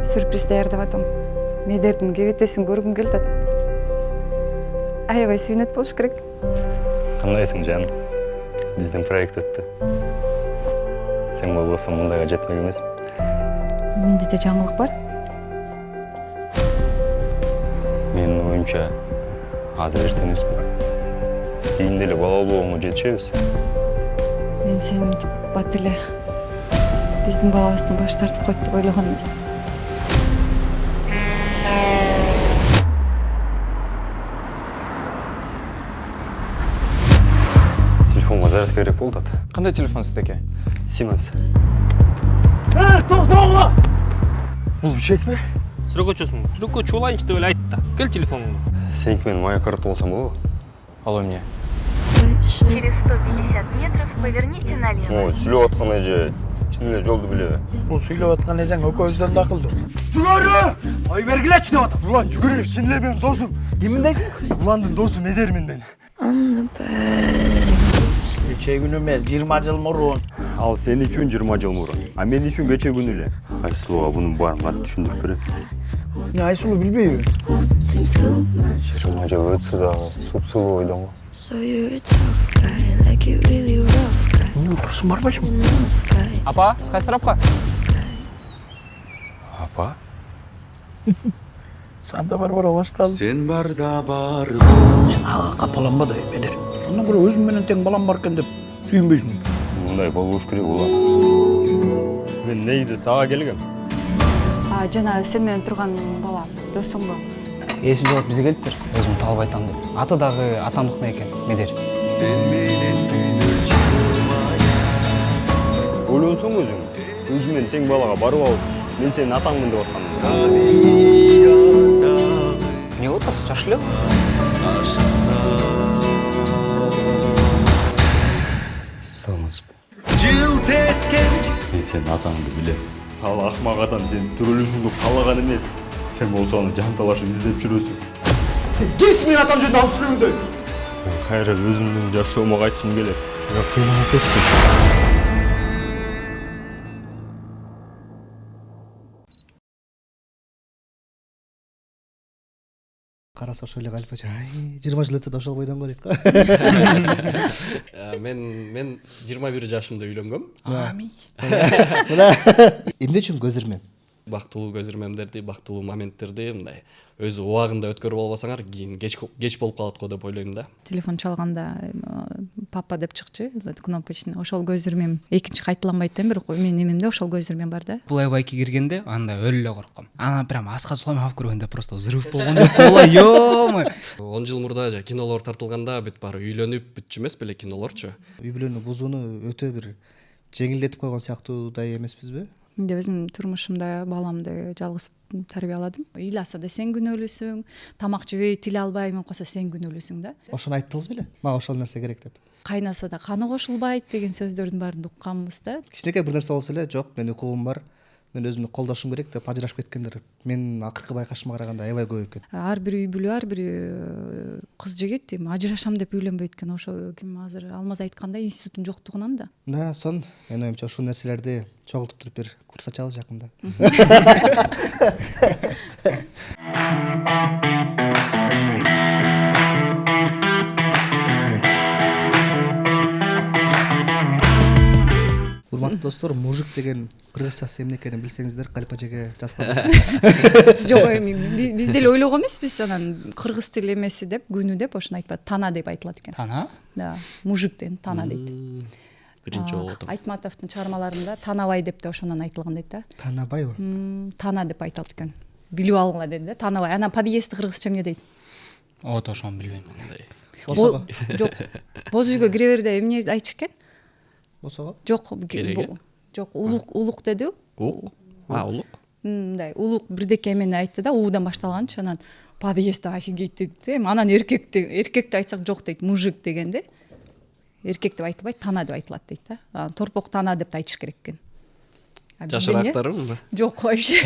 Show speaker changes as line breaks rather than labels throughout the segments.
Сюрприз даярдап атам. Медердин кебетесин көргүм келди. Аябай сүйүнөт болуш керек.
Кандайсың жаным? Биздин проект өттү. Сен болбосо мындайга жетмек эмесмин.
Менде де жаңылык бар.
Менин оюмча азыр эрте эмеспи? Кийинде эле бала болууга жетишебиз.
Мен сенинтип бат эле биздин балабыздан баш тартып койт деп ойлогон эмесмин.
Телефонго заряд керек болду ата.
Кандай телефон сиздеки?
Siemens.
Токтогула! Бул чекпи?
Срокко чөсүң. Срокко чуулайынчы деп эле айтты да. Кел телефонуңду.
Сеники менен мага каратып алсам болобу?
Алло, мне.
Через 150 метров поверните налево.
О, сүйлөп аткан эже чын эле жолду билеби.
Бул сүйлөп аткан эжең экөөбүздөн да акылдуу. Жүгөрү! Ай бергилечи деп атам. Улан Жүгөрүев чын эле менин досум. Киминдейсиң? Уландын досу Медерминден. Кече күнү эмес, 20 жыл мурун.
Ал сен үчүн 20 жыл мурун, а мен үчүн кече күнү эле. Айсулууга бунун баарын кантип түшүндүрүп берет?
Мен Айсулуу билбейби?
20 жыл өтсө дагы супсулуу ойдоңго.
So you're a tough guy, like you really rough guy.
Эмне курсун барбайсыңбы?
Rough guy.
Апа, сыз кайсы тарапка?
Апа?
Санда бар башталды.
Сен барда бар.
Ага капаланбадай Медер. Андан көрө өзүм менен тең балам бар экен деп сүйүнбөйсүңбү?
Мындай болбош керек улам. Мен негизи сага келгем.
Жана сен менен турган бала досуңбу?
Эсин жооп бизге келиптир. Өзүм таалбай тандым. Аты дагы атамдыкына экен, Медер.
Сен менен түнөр чыгмай.
Ойлонсоң өзүң, өзүң менен тең балага барып алып, мен сенин атаңмын деп атканым.
Эмне кылып атасыз? Жаш эле.
Саламатсызбы?
Жылт эткен.
Мен сенин атаңды билем. Ал акмак адам сен төрөлүшүңдү каалаган эмес. Сен болсо аны жанталашып издеп жүрөсүң.
Сен кимсиң менин атам жөнүндө алып сүйлөгөндө?
Мен кайра өзүмдүн жашоомо кайткым келет.
Жок, келиңип кетти.
Караса ошол эле Галипачы, ай 20 жыл өтсө да ошол бойдон го дейт го.
Мен 21 жашымда үйлөнгөм.
Амин. Эмне үчүн көз ирмем?
Бактылуу көз ирмемдерди, бактылуу моменттерди мындай өзү убагында өткөрүп албасаңар кийин кеч болуп калат го деп ойлойм да.
Телефон чалганда папа деп чыкчы, кнопочный. Ошол көз ирмем экинчи кайталанбайт да, бирок менин эмемде ошол көз ирмем бар да.
Плейбойке киргенде анда өлө эле коркком. Ана прям Асқат Сулайманов көргөндө просто взрыв болгондой боло, ёмы.
10 жыл мурда кинолор тартылганда бүт баары үйлөнүп бүтчү эмес беле кинолорчу.
Үй бүлөнү бузууну өтө бир жеңилдетип койгон сыяктуудай эмеспизби?
Мен өзүм турмушумда баламды жалгыз тарбияладым. Ыйласа да сен күнөөлүүсүң, тамак жебей тил албайм калса сен күнөөлүүсүң да.
Ошону айттыңыз беле? Мага ошол нерсе керек деп.
Кайнаса да каны кошулбайт деген сөздөрдүн баарын укканбыз да.
Кичинекей бир нерсе болсо эле, жок, менин укугум бар. Мен өзүмдү колдошум керек деп ажырашып кеткендер. Мен акыркы байкашыма караганда аябай көп экен.
Ар бир үй бүлө, ар бир кыз жигит ажырашам деп үйлөнбөйт экен. Ошо ким азыр Алмаз айткандай институттун жоктугунан да.
Да, сон, менин оюмча ушул нерселерди чогултуп туруп бир курс ачабыз жакында. Урматтуу достор, мужик деген кыргызчасы эмне экенин билсеңиздер, Галипажеге жазып коюңуздар.
Жок, эми биз деле ойлогон эмеспиз, анан кыргыз тил эмеси деп, күнү деп ошону айтпады, тана деп айтылат экен.
Тана?
Да, мужик деген тана дейт.
Биринчи жолу отур.
Айтматовдун чыгармаларында танабай деп да ошондон айтылган дейт да.
Танабайбы?
Тана деп айтылат экен. Билип алгыла деди да, танабай. Анан подъездди кыргызча эмне дейт?
Вот ошону билбейм.
Босого?
Жок. Боз үйгө кире берде эмне айтыш экен?
Босого?
Жок,
Кереге?
жок, улук деди.
Улук? Улук.
Мындай улук бирдеке эмени айтты да, уудан башталганчы, анан подъездде офигеть деди. Анан эркекти айтсак жок дейт, мужик дегенде. Эркек деп айтылбайт, тана деп айтылат дейт да. Торпок тана деп айтыш керек экен.
Жашыраактарыбы?
Жок, вообще.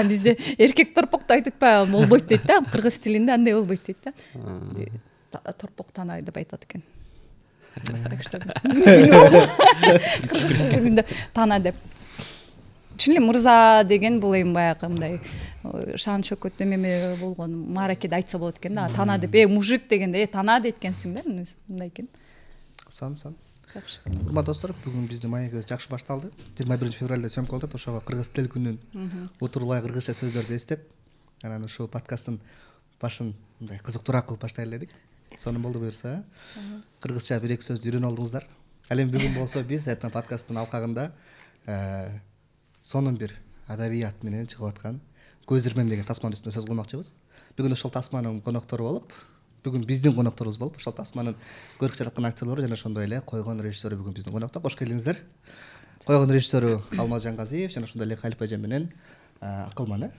Бизде эркек торпокто айтып атпайбы, болбойт дейт да. Кыргыз тилинде андай болбойт дейт да. Торпок тана деп айтат экен. Так что кыргыз тилинде тана деп. чын эле мырза деген бул эми баягы мындай шан шөкөт эме болгон мааракеде айтса болот экен да. Тана деп мужик дегенде тана дейт экенсиң да, мындай экен.
сон
Жакшы.
урматтуу достор, бүгүн биздин маегибиз жакшы башталды. 21 февралда сөмкө болот, ошого кыргыз тил күнүн утурлай кыргызча сөздөрдү эстеп, анан ушул подкасттын башын мындай кызыктуураак кылып баштайлы дедик. Сонун болду буюрса. Кыргызча бир эки сөздү үйрөнүп алдыңыздар. Ал эми бүгүн болсо биз айтқан подкасттын алкагында сонун бир адабият менен чыгып аткан көз ирмем деген тасманын үстүнө сөз кылмакчыбыз. Бүгүн ошол тасманын коноктору болуп, бүгүн биздин конокторубуз болуп, ошол тасманын көрүп жаткан актерлору жана ошондой эле койгон режиссеру бүгүн биздин конокто. Кош келдиңиздер. Койгон режиссеру Алмазжан Газиев жана ошондой эле Калип эжем менен Акылман.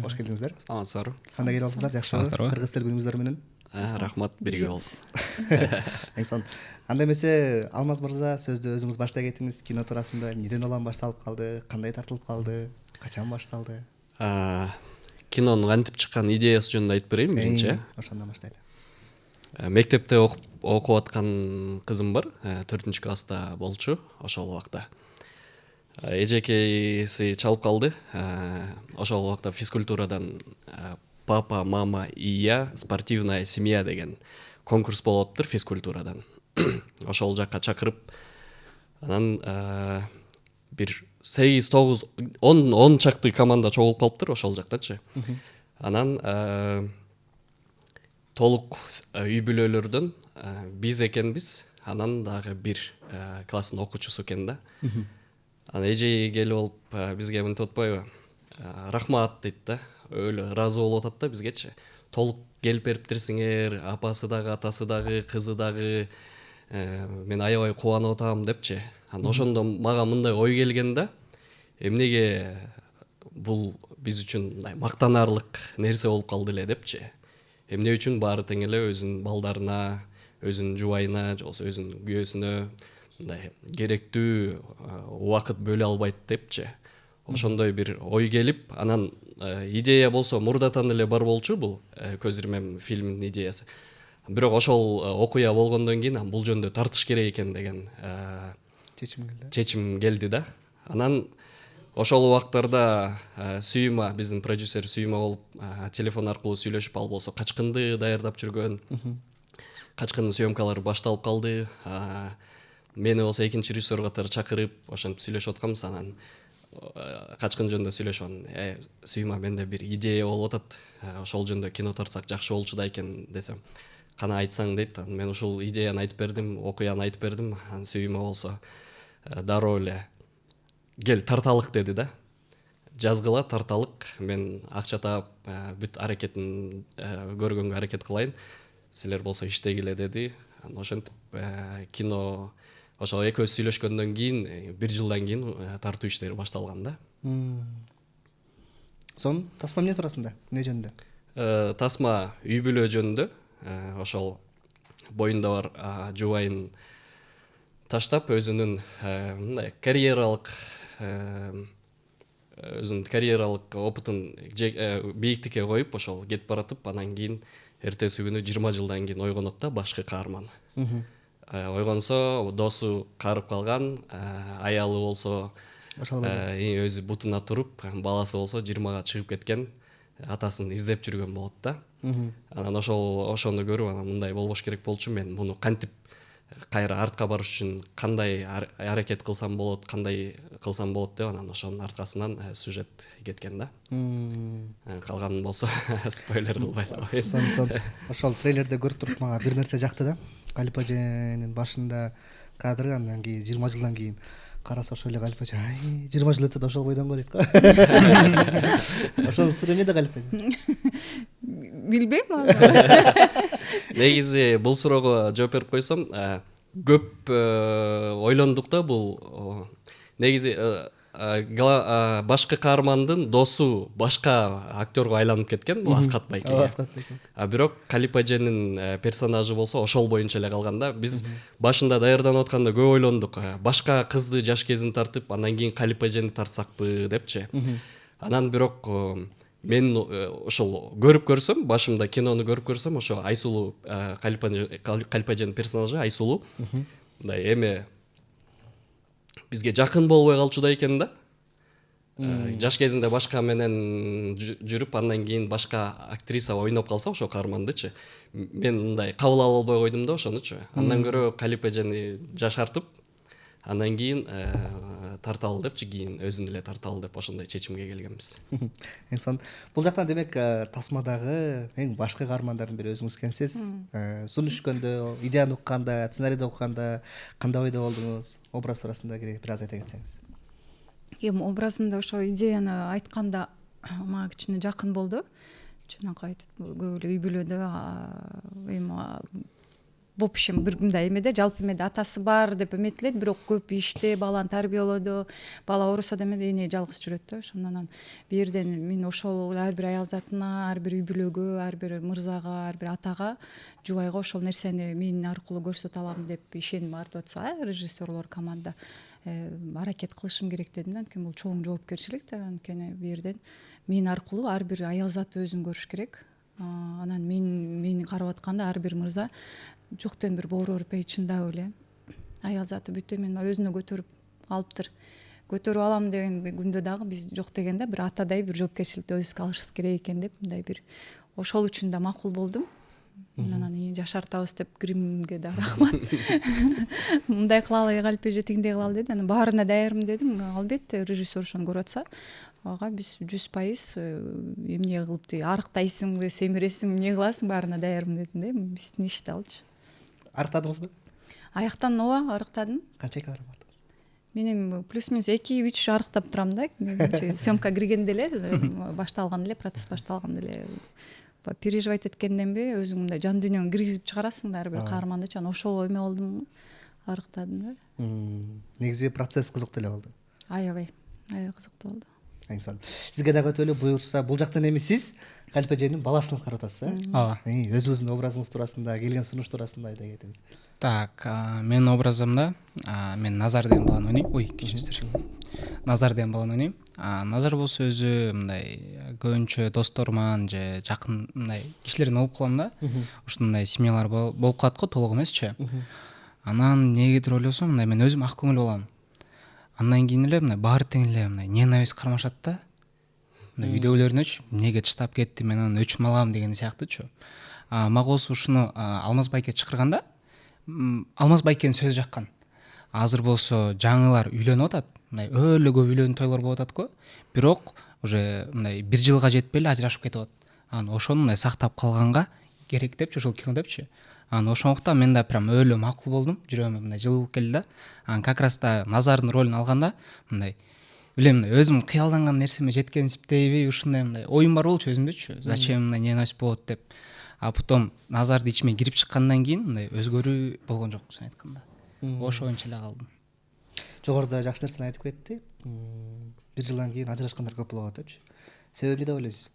Кош келдиңиздер.
Саламатсыздарбы?
Кандай келип атсыздар? Жакшыбы? Кыргыз тил күнүңүздөр менен.
Рахмат, бирге болсун.
Эң сонун. Анда эмесе Алмаз мырза, сөздү өзүңүз баштай кетиңиз. Кино туурасында неден улам башталып калды, кандай тартылып калды, качан башталды?
Кинонун кантип чыккан идеясы жөнүндө айтып берейин биринчи.
Ошондон баштайлы.
Мектепте окуп аткан кызым бар, 4-класста болчу ошол убакта. Эжекейси чалып калды. Ошол убакта физкультурадан папа, мама и я, спортивная семья деген конкурс болуптур физкультурадан. Ошол жакка чакырып, анан бир 8-9 10 чакты команда чогулуп калыптыр ошол жактачы. Анан толук үй бүлөлөрдөн биз экенбиз, анан дагы бир класстын окуучусу экен да. Анан эжеги келип алып бизге мынтип атпайбы? Рахмат дейт да. Өлө ыраазы болуп атат да бизгечи. Толук келип бериптирсиңер, апасы дагы, атасы дагы, кызы дагы. Мен аябай кубанып атам депчи. Анан ошондо мага мындай ой келген да. Эмнеге бул биз үчүн мындай мактанарлык нерсе болуп калды эле депчи. Эмне үчүн баары тең эле өзүнүн балдарына, өзүнүн жубайына, же болбосо өзүнүн күйөөсүнө мындай керектүү убакыт бөлө албайт депчи. Ошондой бир ой келип, анан идея болсо мурдатан эле бар болчу бул көз ирмем фильминин идеясы. Бирок ошол окуя болгондон кийин бул жөнүндө тартыш керек экен деген чечим келди да. Анан ошол убактарда Сүйүма, биздин продюсер Сүйүма болуп, телефон аркылуу сүйлөшүп, ал болсо Качкынды даярдап жүргөн. Качкындын съемкалары башталып калды. Мени болсо экинчи режиссер катары чакырып, ошентип сүйлөшүп атканбыз. Анан Качкын жөнүндө сүйлөшүп анан, Сүйүма, менде бир идея болуп атат. Ошол жөнүндө кино тартсак жакшы болчу да экен десем. Кана айтсаң дейт. Мен ушул идеяны айтып бердим, окуяны айтып бердим. Анан Сүйүма болсо дароо эле кел тарталык деди да. Жазгыла, тарталык. Мен акча таап, бүт аракетин көргөнгө аракет кылайын. Силер болсо иштегиле деди. Анан ошентип кино ошол экөөбүз сүйлөшкөндөн кийин 1 жылдан кийин тартуу иштери башталган да.
Сон тасма эмне туурасында? Эмне жөнүндө?
Тасма үй бүлө жөнүндө. Ошол боюнда бар жубайын таштап өзүнүн мындай карьералык опытын бийиктикке коюп, ошол кетип баратып, анан кийин эртеси күнү 20 жылдан кийин ойгонот да башкы каарман. Ойгонсо досу карып калган, аялы болсо өзү бутуна туруп, баласы болсо 20-га чыгып кеткен, атасын издеп жүргөн болот да. Анан ошону көрүп, анан мындай болбош керек болчу, мен муну кантип кайра артка барыш үчүн кандай аракет кылсам болот, кандай кылсам болот деп, анан ошонун аркасынан сюжет кеткен да. Калганын болсо спойлер кылбайлы.
Сон. Ошол трейлерде көрүп туруп мага бир нерсе жакты да. Калип эженин башында кадр, андан кийин 20 жылдан кийин караса ошол эле Калип эже, 20 жыл өтсө да ошол бойдон го дейт го. Ошол сыры эмнеде Калип эже?
Билбейм.
Негизи бул суроого жооп берип койсом, көп ойлондук да бул. Негизи башкы каармандын досу башка актерго айланып кеткен, бул Аскат Байке. Бирок Калип эженин персонажы болсо ошол боюнча эле калган да. Биз башында даярданып атканда көп ойлондук. Башка кызды жаш кезин тартып, андан кийин Калип эжени тартсакпы депчи. Анан бирок мен ошол көрүп көрсөм, башымда кинону көрүп көрсөм, ошо Айсулуу, Калип эженин персонажы Айсулуу мындай эме бизге жакын болбой калчу да экен да. Жаш кезинде башка менен жүрүп андан кийин башка актриса ойноп калса ошо каармандычы мен мындай кабыл ала албай койдум да ошонучу. Андан көрө Калип эжени жашартып андан кийин тарталы депчи, кийин өзүн эле тарталы деп ошондой чечимге келгенбиз.
Эң сонун. Бул жактан демек тасмадагы эң башкы каармандардын бири өзүңүз экенсиз. Сүйлөшкөндө, идеяны укканда, сценарийди окуганда кандай ойдо болдуңуз? Образ туурасында бир аз айта кетсеңиз.
Эми образында ошо идеяны айтканда мага кичине жакын болду. Жанагы айтып көп эле үй бүлөдө эми в общем бир мындай эмеде жалпы эмеде атасы бар деп эметилет, бирок көп иште баланы тарбиялоодо, бала оорусада эмеде эне жалгыз жүрөт да. Ошондон бирден мен ошол ар бир аял затына, ар бир үй бүлөгө, ар бир мырзага, ар бир атага, жубайга ошол нерсени мен аркылуу көрсөтө алам деп ишеним артып атса, режиссерлор команда аракет кылышым керек дедим да. Анткени бул чоң жоопкерчилик да. Анткени бирден мен аркылуу ар бир аял заты өзүн көрүш керек. Анан мени карап атканда ар бир мырза жоктон бир боору өрпөй чындап эле аял заты бүт эмен өзүнө көтөрүп алыптыр. Көтөрүп алам деген күндө дагы биз жок дегенде бир атадай бир жоопкерчиликти өзүбүзгө алышыбыз керек экен деп мындай бир ошол үчүн да макул болдум. Анан жашартабыз деп гримге да рахмат. Мындай кылалы Калип эже, тигиндей кылалы деди. Анан баарына даярмын дедим. Албетте режиссер ошону көрүп атса, ага биз 100% эмне кылып арыктайсыңбы, семиресиңби, эмне кыласың, баарына даярмын дедим да. Биздин ишти алчы.
Арыктадыңызбы?
Аяктан ооба арыктадым.
Канча килограмм артыңыз?
Мен эми плюс-минус 2-3 арыктап турам да. Съемка киргенде эле, башталганда эле, процесс башталганда эле переживать эткенденби өзүң мындай жан дүйнөңө киргизип чыгарасың да ар бир каармандычы. Анан ошол эме болдум, арыктадым да.
Негизи процесс кызыктуу эле болду.
Аябай кызыктуу болду.
Эң сонун. Сизге дагы өтөлү буюрса, бул жактан эми сиз Калип эженин баласын карап атасыз,
Ооба.
Өзүңүздүн образыңыз туурасында, келген сунуш туурасында айта кетиңиз.
Так, менин образымда мен Назар деген баланы ойнойм. Ой, кечириңиздер. Назар деген баланы ойнойм. Назар болсо өзү мындай көбүнчө досторман же жакын мындай кишилерден угуп калам да. Ушундай семьялар болуп калат го, толук эмесчи. Анан эмнегедир ойлосом, мындай мен өзүм ак көңүл болом. Андан кийин эле мындай баары тең эле мындай ненависть кармашат да. Мындай үйдөгүлөрүнөчү эмнеге таштап кетти, мен анан өчүм алам деген сыяктуучу. Мага болсо ушуну Алмаз байке чакырганда, Алмаз байкенин сөзү жаккан. Азыр болсо жаңылар үйлөнүп атат. Мындай өлө көп үйлөнүү тойлор болуп атат го. Бирок уже мындай 1 жылга жетпей эле ажырашып кетип атат. Анан ошону мындай сактап калганга керек депчи, ошол кино депчи. Анан ошондуктан мен да прям өлө макул болдум. Жүрөгүмө мындай жылуулук келди да. Анан как раз да Назардын ролун алганда мындай билем, өзүм кыялданган нерсеме жеткенсиптейби, ушундай мындай оюм бар болчу өзүмдөчү. Зачем мындай ненависть болот деп. А потом Назарды ичиме кирип чыккандан кийин мындай өзгөрүү болгон жок, чын айтканда. Ошоюнча эле калдым.
Жогоруда жакшы нерсени айтып кетти. 1 жылдан кийин ажырашкандар көп болот депчи. Себеби деп ойлойсуз?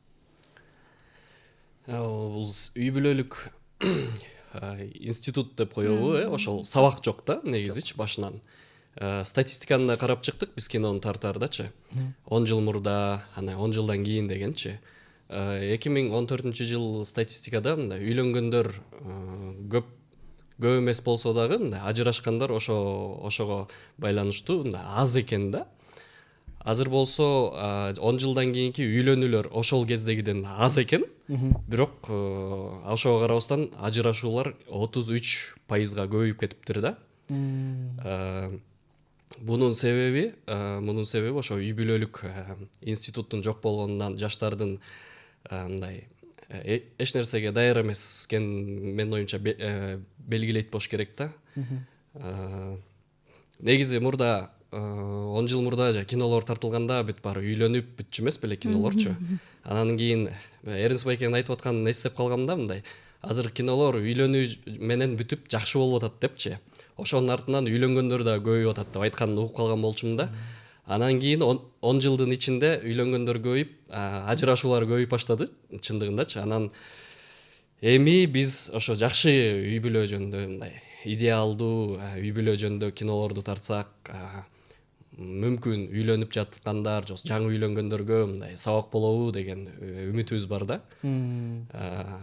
Бул үй бүлөлүк институт деп коебу, ошол сабак жок да негизичи башынан. Статистиканы да карап чыктык биз кинону тартардачы. 10 жыл мурда, ана 10 жылдан кийин дегенчи. 2014 жыл статистикада мындай үйлөнгөндөр көп эмес болсо дагы мындай ажырашкандар ошого байланыштуу мындай аз экен да. Азыр болсо 10 жылдан кийинки үйлөнүүлөр ошол кездегиден аз экен. Бирок ошого карабастан ажырашуулар 33%га көбөйүп кетиптир да. Мунун себеби ошо үй бүлөлүк институттун жок болгонундан, жаштардын мындай эч нерсеге даяр эмес экен менин оюмча белгилейт болуш керек да. Негизи мурда 10 жыл мурда кинолор тартылганда бүт баары үйлөнүп бүтчү эмес беле кинолорчу. Анан кийин Эрнст байкенин айтып атканын эстеп калгам да, мындай азыр кинолор үйлөнүү менен бүтүп жакшы болуп атат депчи. Ошонун артынан үйлөнгөндөр да көбөйүп атат деп айтканын угуп калган болчумун да. Анан кийин 10 жылдын ичинде үйлөнгөндөр көбөйүп, ажырашуулар көбөйүп баштады чындыгындачы. Анан эми биз ошо жакшы үй бүлө жөнүндө мындай идеалдуу үй бүлө жөнүндө кинолорду тартсак, мүмкүн үйлөнүп жаткандар, жаңы үйлөнгөндөргө мындай сабак болобу деген үмүтүбүз бар да.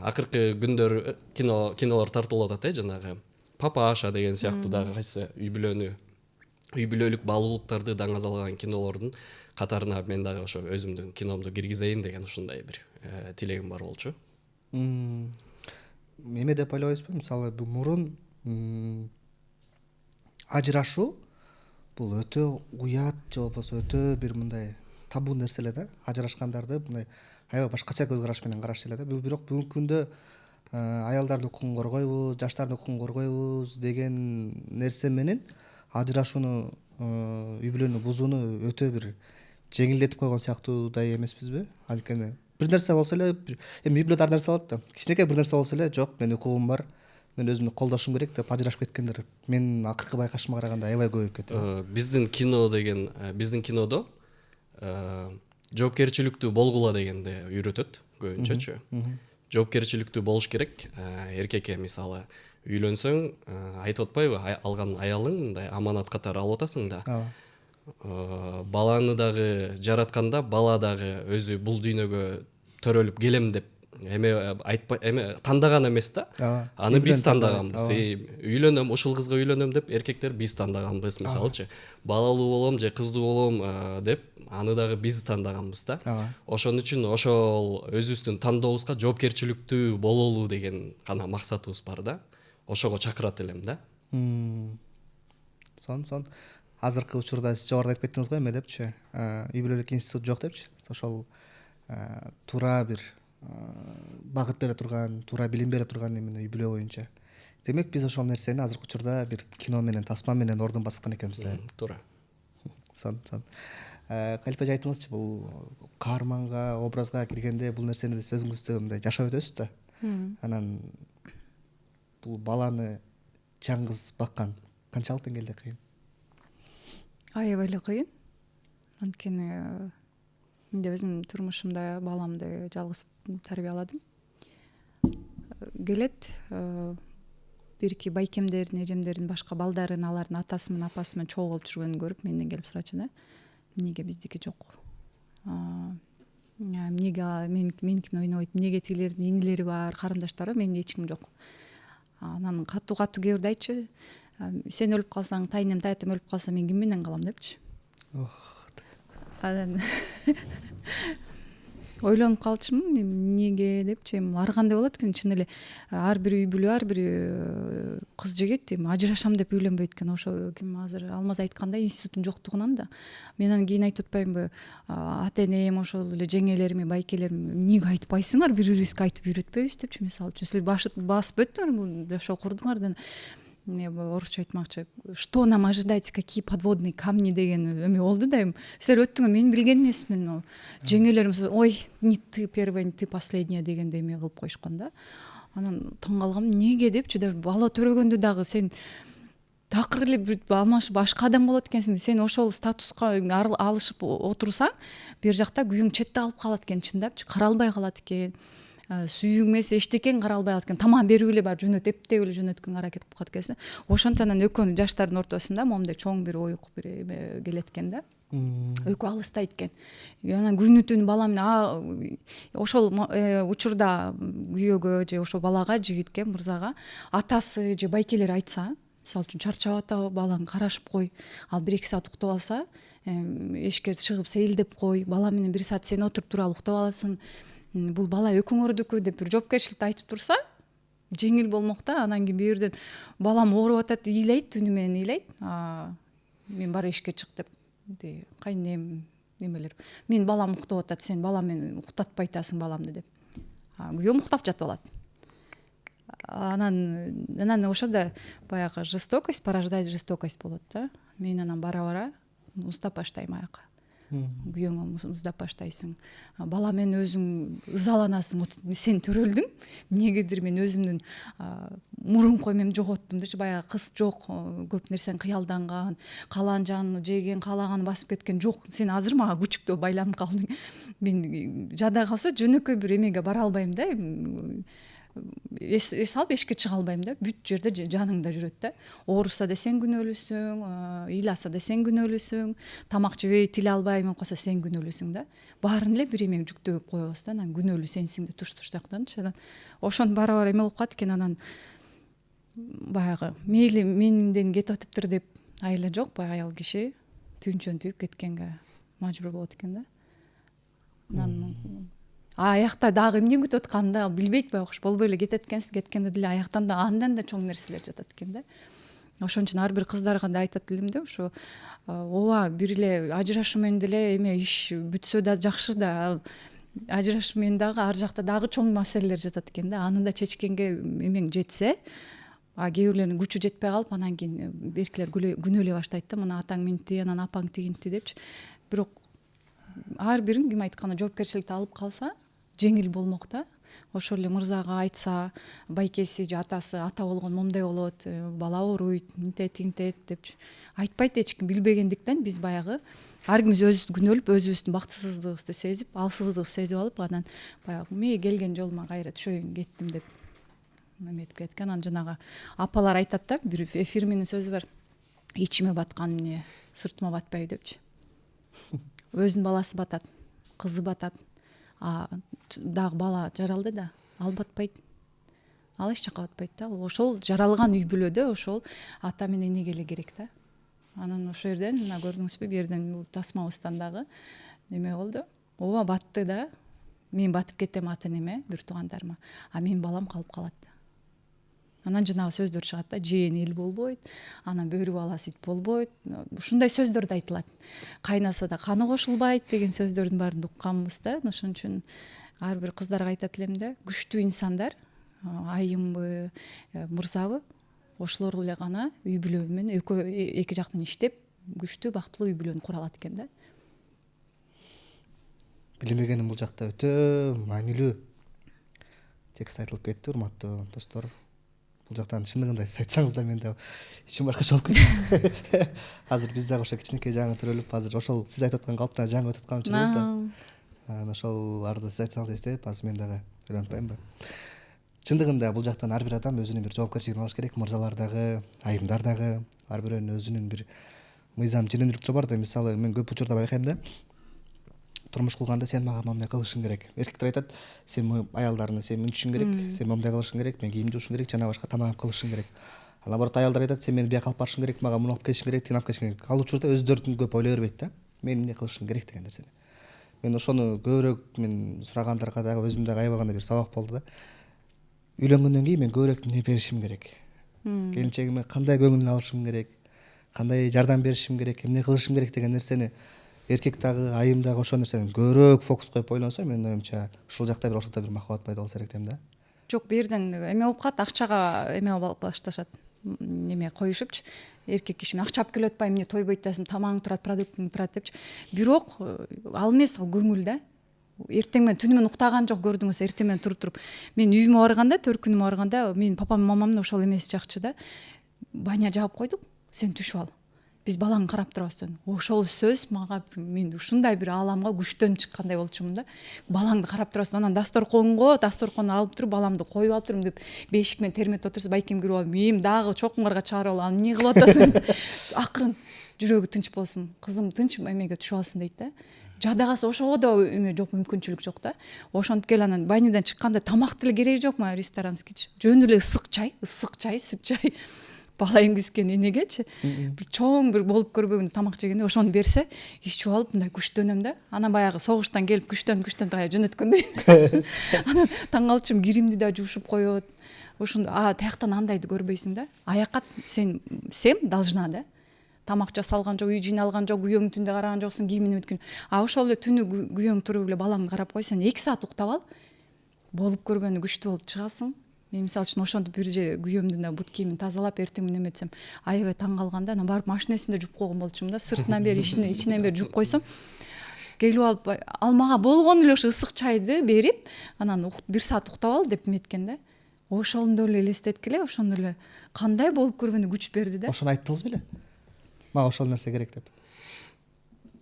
Акыркы күндөр кинолор тартылып атат, жанагы Папаша деген сыяктуу дагы кайсы үй бүлөлүк баалуулуктарды даңазалаган кинолордун катарына мен дагы ошо өзүмдүн киномду киргизейин деген ушундай бир тилегим бар болчу.
Эме деп ойлойсузбу, мисалы мурун ажырашуу бул өтө уят же болбосо өтө бир мындай табу нерсе эле да. Ажырашкандарды мындай аябай башкача көз караш менен карашты эле да. Бирок бүгүнкү күндө аялдардын укугун коргойбуз, жаштардын укугун коргойбуз деген нерсе менен ажырашууну, үй бүлөнү бузууну өтө бир жеңилдетип койгон сыяктуудай эмеспизби? Анткени бир нерсе болсо эле, эми үй бүлөдө ар нерсе болот да. Кичинекей бир нерсе болсо эле, жок, менин укугум бар, мен өзүмдү колдошум керек деп ажырашып кеткендер мен акыркы байкашыма караганда аябай көбөйүп кетти.
Биздин кинодо жоопкерчиликтүү болгула дегенди үйрөтөт көбүнчөчү. Жоопкерчиликтүү болуш керек. Эркекке мисалы үйлөнсөң, айтып атпайбы, алган аялың мындай аманат катары алып атасың да. Баланы дагы жаратканда бала дагы өзү бул дүйнөгө төрөлүп келем деп эме тандаган эмес да. Аны биз тандаганбыз. Үйлөнөм, ушул кызга үйлөнөм деп эркектер биз тандаганбыз, мисалычы. Балалуу болом же кыздуу болом деп аны дагы биз тандаганбыз да. Ошон үчүн ошол өзүбүздүн тандообузга жоопкерчиликтүү бололу деген гана максатыбыз бар да. Ошого чакырат элем да.
Сон. Азыркы учурда сиз жогоруда айтып кеттиңиз го эме депчи, үй бүлөлүк институт жок депчи. Ошол туура бир багыт бере турган, туура билим бере турган эмне үй бүлө боюнча. Демек биз ошол нерсени азыркы учурда бир кино менен, тасма менен ордун баскан экенбиз да.
Туура.
Сон. Калипе эже айтыңызчы, бул каарманга, образга киргенде бул нерсени сиз өзүңүздө мындай жашап өтөсүз да. Анан бул баланы жаңгыз баккан канчалык деңгээлде кыйын?
Аябай эле кыйын. Анткени мен да өзүм турмушумда баламды жалгыз тарбияладым. Келет бир-эки байкемдердин, эжемдердин башка балдарын, алардын атасы менен апасы менен чогуу болуп жүргөнүн көрүп менден келип сурачу да. Эмнеге биздики жок? Эмнеге меникине ойнобойт? Эмнеге тилердин инилери бар, карындаштары, менин эч ким жок? Анан катуу кээ бирде айтчы, сен өлүп калсаң, тайнем, таятем өлүп калса мен ким менен калам депчи. Анан ойлонуп калчумун, эмнеге депчи, ар кандай болот экен, чын эле ар бир үй бүлө, ар бир кыз жигит ажырашам деп үйлөнбөйт экен. Ошо ким азыр Алмаз айткандай институттун жоктугунан да. Мен анан кийин айтып атпаймынбы, ата энем, ошол эле жеңелерим, байкелерим эмнеге айтпайсыңар, бири бирибизге айтып үйрөтпөйбүз депчи. Мисалы үчүн силер басып өттүңөр, бул жашоо курдуңар. Орусча айтмакчы, что нам ожидать, какие подводные камни деген эме болду да. Силер өттүңөр, мен билген эмесмин. Жеңелерим, ой, не ты первая, не ты последняя дегенде эме кылып коюшкан да. Анан таң калгам, эмнеге депчи, бала төрөгөндө дагы сен такыр эле бир алмашып башка адам болот экенсиң. Сен ошол статуска алышып отурсаң, бер жакта күйөөң четте алып калат экен, чындапчы, каралбай калат экен. Сүйүң эмес эчтекең каралбай калат экен. Тамам берип эле бар жөнөт, эптеп эле жөнөткөнгө аракет кылып калат экенсиң. Ошонтип анан экөөнүн жаштардын ортосунда момундай чоң бир оюк бир эме келет экен да. Экөө алыстайт экен. Анан күнү түн бала менен ошол учурда күйөөгө же ошол балага, жигитке, мырзага атасы же байкелери айтса, мисалы үчүн чарчап атабы, балаң карашып кой, ал 1-2 саат уктап алса, эшикке чыгып сейилдеп кой, бала менен 1 саат сен отуруп туруп уктап аласың. Бул бала экөөңөрдүкү деп бир жоопкерчиликти айтып турса, жеңил болмок да. Анан кийин бирден балам ооруп атат, ыйлайт, түнү менен ыйлайт. Мен бар эшикке чык деп. Кайнем немелер. Мен балам уктап атат, сен бала менен уктатпай атасың баламды деп. Күйөөм уктап жатып алат. Анан ошондо баягы жестокость порождает жестокость болот да. Мен анан бара уздап баштайм аяка. Күйөөңө уздап баштайсың. Бала менен өзүң ызаланасың. Сен төрөлдүң. Эмнегедир мен өзүмдүн мурунку эмем жоготтум дечи, баягы кыз жок, көп нерсени кыялданган, каланжаны жеген, калаганы басып кеткен жок. Сен азыр мага күчүктөө байланып калдың. Мен жада калса жөнөкөй бир эмеге бара албайм да. Эс алып эшикке чыга албайм да. Бүт жерде жаныңда жүрөт да. Ооруса да сен күнөөлүүсүң, ыйласа да сен күнөөлүүсүң, тамак жебей тиле албай эме кылса сен күнөөлүүсүң да. Баарын эле бир эмеге жүктөп коебуз да. Анан күнөөлүү сенсиң да туш-туштактанчы. Анан ошону бара эме болуп калат экен. Анан баягы мейли менден кетип атыптыр деп айла жок, баягы аял киши түйүнчөн түйүп кеткенге мажбур болот экен да. Анан аякта дагы эмне күтүп атканын да билбейт байкуш, болбой эле кетет экенсиз, кеткенде деле аяктан да андан да чоң нерселер жатат экен да. Ошон үчүн ар бир кыздарга да айтат элем да, ошо ооба бир эле ажырашуу менен деле эме иш бүтсө да жакшы да, ажырашуу менен дагы ар жакта дагы чоң маселелер жатат экен да. Аны да чечкенге эмең жетсе, кээ бирлердин күчү жетпей калып, анан кийин беркилер күнөөлөй баштайт да, мына атаң минти, анан апаң тигинти депчи. Бирок ар бирин ким айтканда жоопкерчиликти алып калса жеңил болмок да. Ошол эле мырзага айтса, байкеси же атасы ата болгон момундай болот, бала ооруйт, мынтет тигинтет депчи айтпайт эч ким, билбегендиктен биз баягы ар кимибиз өзүбүз күнөөлөп, өзүбүздүн бактысыздыгыбызды сезип, алсыздык сезип алып, анан баягы мен келген жолума кайра түшөйүн кеттим деп эметип кеткен. Анан жанагы апалар айтат да, бир эфир менен сөзү бар. Ичиме баткан эмне сыртыма батпайбы депчи. Өзүнүн баласы батат, кызы батат. Дагы бала жаралды да, ал батпайт. Ал эч жака батпайт да. Ошол жаралган үй бүлөдө ошол ата менен энеге эле керек да. Анан ошол жерден мына көрдүңүзбү, бу жерден Тасмабыздан дагы неме болду. Ооба батты да. Мен батып кетем ата энеме, бир туугандарыма. А менин балам калып калат. Анан жанагы сөздөр чыгат да, жээн эл болбойт, анан бөрү баласы ит болбойт. Ушундай сөздөр да айтылат. Кайнаса да каны кошулбайт деген сөздөрдүн баарын укканбыз да. Ошон үчүн ар бир кыздарга айтат элем да, күчтүү инсандар, айымбы, мырзабы, ошолор эле гана үй бүлө менен эки жактан иштеп, күчтүү бактылуу үй бүлөнү кура алат экен да.
Билбегеним бул жакта өтө маанилүү текст айтылып кетти, урматтуу достор. Бул жактан чындыгында сиз айтсаңыз да мен да ичим башкача болуп кетти. Азыр биз дагы ошо кичинекей жаңы төрөлүп, азыр ошол сиз айтып аткан калыптан жаңы өтүп аткан жүрөбүз да. Анан ошоларды сиз айтсаңыз эстеп, азыр мен дагы ойлонтпаймынбы. Чындыгында бул жактан ар бир адам өзүнүн бир жоопкерчилигин алыш керек. Мырзалар дагы, айымдар дагы ар бирөөнүн өзүнүн бир мыйзам ченемдүүлүктөрү бар да. Мисалы мен көп учурда байкайм да, турмуш кылганда сен мага момундай кылышың керек. Эркектер айтат, сен аялдарына сен мынтишиң керек, сен момундай кылышың керек, мен кийим жуушум керек, жана башка тамак кылышың керек. Ал наоборот аялдар айтат, сен мени бияка алып барышың керек, мага муну алып келишиң керек, тигини алып келишиң керек. Ал учурда өздөрүн көп ойлой бербейт да. Мен эмне кылышым керек деген нерсени. Мен ошону көбүрөөк мен сурагандарга дагы өзүм дагы аябаганда бир сабак болду да. Үйлөнгөндөн кийин мен көбүрөөк эмне беришим керек? Келинчегиме кандай көңүлүн алышым керек? Кандай жардам беришим керек? Эмне кылышым керек деген нерсени эркек дагы, айым дагы ошол нерсени көбүрөөк фокус коюп ойлонсо, менин оюмча ушул жакта бир ортодо бир махабат пайда болсо керек дейм да.
Жок, бу жерден эме болуп калат, акчага эме болуп башташат. Неме коюшупчу, эркек киши акча алып келип атпайбы, эмне тойбойт атасың, тамагың турат, продуктуң турат депчи. Бирок ал эмес, ал көңүл да. Эртең менен түнү менен уктаган жок, көрдүңүз, эртең менен туруп мен үйүмө барганда, төркүнүмө барганда, менин папам мамам ошол эмеси жакчы да. Баня жаап койдук, сен түшүп ал. Биз балаңды карап турабыз деп. Ошол сөз мага мен ушундай бир ааламга күчтөнүп чыккандай болчумун да. Балаңды карап турасың, анан дасторконду алып туруп, баламды коюп алып турум деп бешик менен термет отурса, байкем кирип алып, мен дагы чокуңарга чыгарып алып, эмне кылып атасың? Акырын жүрөгү тынч болсун, кызым тынч эмеге түшүп алсын дейт да. Жадагасы ошого да эме жок, мүмкүнчүлүк жок да. Ошентип кел анан банядан чыкканда тамак деле кереги жокму, ресторанскийчи. Жөн эле ысык чай, сүт чай. Бала эмгизген энегечи бир чоң бир болуп көрбөгөн тамак жегенде ошону берсе, ичип алып мындай күчтөнөм да. Анан баягы согуштан келип күчтөнүп кая жөнөткөндөй. Анан таң калчым, киримди да жуушуп коет. Ошондо тияктан андайды көрбөйсүң да. Аякка сен должна да. Тамак жасалган жок, үй жыйналган жок, күйөөң түндө караган жоксуң, кийимин эметкен. Ошол эле түнү күйөөң туруп эле балаңды карап койсоң, 2 саат уктап ал. Болуп көргөнү күчтүү болуп чыгасың. Мен мисалы үчүн ошентип бир же күйөөмдүн да бут кийимин тазалап, эртең менен эметсем, аябай таң калганда, анан барып машинесинде жууп койгон болчумун да. Сыртынан бери, ичинен бери жууп койсом, келип алып, ал мага болгон эле ошо ысык чайды берип, анан 1 саат уктап ал деп эметкен да. Ошондо эле элестеткиле, ошондо эле кандай болуп көргөнү күч берди да.
Ошону айттыңыз беле? Мага ошол нерсе керек деп.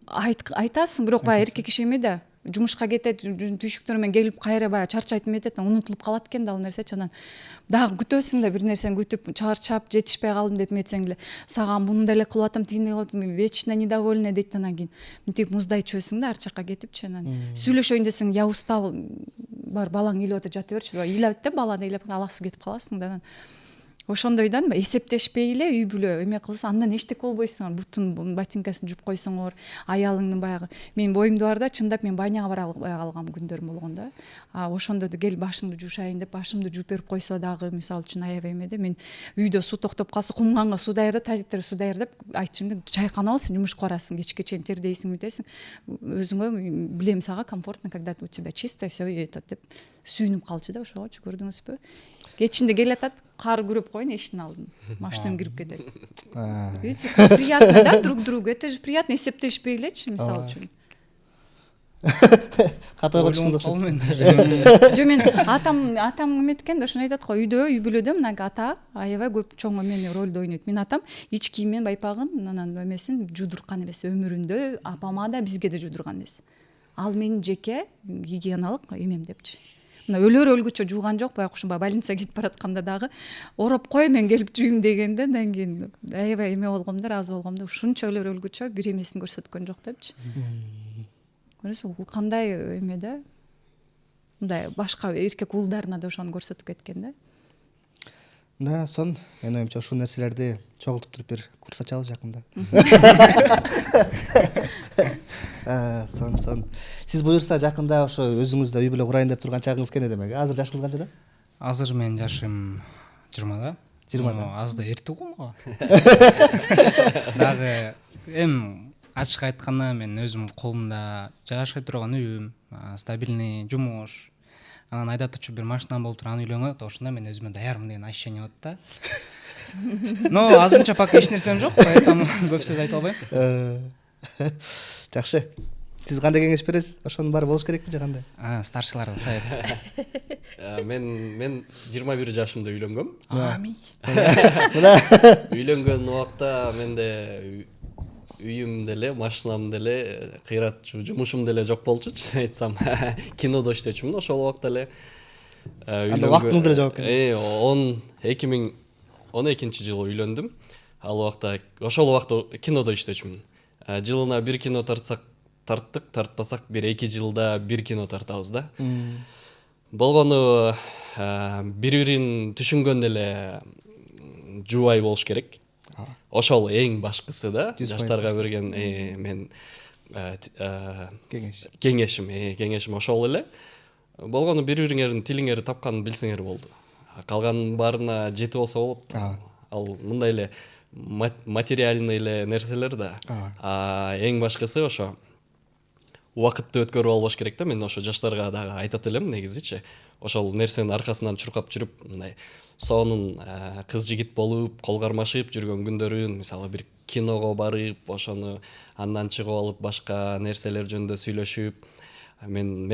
Айтасың, бирок баягы эркек киши эме да. Жумушка кетет, түйшүктөр менен келип кайра баягы чарчайт эметет, унутулуп калат экен да ал нерсечи. Анан дагы күтөсүң да, бир нерсени күтүп, чарчап, жетишпей калдым деп эметсең эле, саган муну деле кылып атам, тигини кылып атам, вечно недовольна дейт. Анан кийин мынтип муздай чөсүң да, ар жакка кетипчи. Анан сүйлөшөйүн десең, я устал, бар балаң ыйлап атат, жата берчи. Ыйлап да, бала да ыйлап, алаксып кетип каласың да. Анан ошондойдон эсептешпей эле үй бүлө эме кылса андан эчтеке болбойсуңар, бутун ботинкасын жууп койсоңор, аялыңдын баягы мен боюмда бар да, чындап мен баняга бара албай калган күндөрүм болгон да. Ошондо да кел башыңды жуушайын деп башымды жууп берип койсо дагы, мисалы үчүн аябай эмеде мен үйдө суу токтоп калса кумганга суу даярдап, тазиктер суу даярдап айтчумун да, чайканып ал, сен жумушка барасың, кечке чейин тердейсиң, бүтесиң, өзүңө билем сага комфортно, когда у тебя чисто все этот деп сүйүнүп калчу да, ошогочу көрдүңүзбү? Кечинде келатат, кар күрөп коеюн эшиктин алдын, машинам кирип кетет. Видите, приятно, да, друг другу, это же приятно, эсептешпей элечи, мисалы үчүн.
Катыга көрүшүңүз окшойт.
Жо мен атам эметкен да, ошону айтат го, үйдө үй бүлөдө мына ата аябай көп чоң эмени ролду ойнойт. Мен атам ич кийимин, байпагын, анан эмесин жудурткан эмес, өмүрүндө апама да бизге да жудурган эмес. Ал менин жеке гигиеналык эмем депчи. Мына өлгүчө жууган жок, баягы ушундай больницага кетип баратканда дагы ороп кой мен келип жуйм дегенде, андан кийин аябай эме болгом да, ыраазы болгом да, ушунча өлгүчө бир эмесин көрсөткөн жок депчи. Көрөсүзбү, бул кандай эме да? Мындай башка эркек уулдарына да ошону көрсөтүп кеткен да.
Мына сон менин оюмча ушул нерселерди чогултуп туруп бир курс ачабыз жакында. Сон. Сиз буюрса жакында ошо өзүңүздө үй бүлө курайын деп турган чагыңыз кене демек. Азыр жашыңыз канчада?
Азыр менин жашым 20да.
20да.
Аз да эрте го мага. Дагы ачык айтканда мен өзүм колумда жашай турган үйүм, стабильный жумуш, анан айдатчу бир машинам болуп туруп, аны үйлөнгөн, ошондо мен өзүмө даярмын деген ощущение болот да. Но азырынча пока эч нерсем жок, поэтому көп сөз айта албайм.
Жакшы. Сиз кандай кеңеш бересиз? Ошонун баары болуш керекпи же кандай?
Старшылардын совети.
Мен 21 жашымда үйлөнгөм. Үйлөнгөн убакта менде үйүм деле, машинам деле, кыйратчу жумушум деле жок болчу, чын айтсам. Кинодо иштечүмүн ошол убакта эле.
Анда убактыңыз деле жок экен.
2012-жылы үйлөндүм. Ал убакта ошол убакта кинодо иштечүмүн. Жылына бир кино тарттык, тартпасак бир 2 жылда бир кино тартабыз да. Болгону бири-бирин түшүнгөн эле жубай болуш керек. Ошол эң башкысы да, жаштарга берген мен кеңешим ошол эле. Болгону бири-бириңердин тилиңерди тапканын билсеңер болду. Калганын баарына жетип болсо болот. Ал мындай эле материальный эле нерселер да. Эң башкысы ошо убакытты өткөрүп албаш керек да. Мен ошо жаштарга дагы айтат элем негизичи. Ошол нерсенин аркасынан чуркап жүрүп, мындай сонун кыз жигит болуп, кол кармашып жүргөн күндөрүн, мисалы бир киного барып, ошону андан чыгып алып башка нерселер жөнүндө сүйлөшүп, мен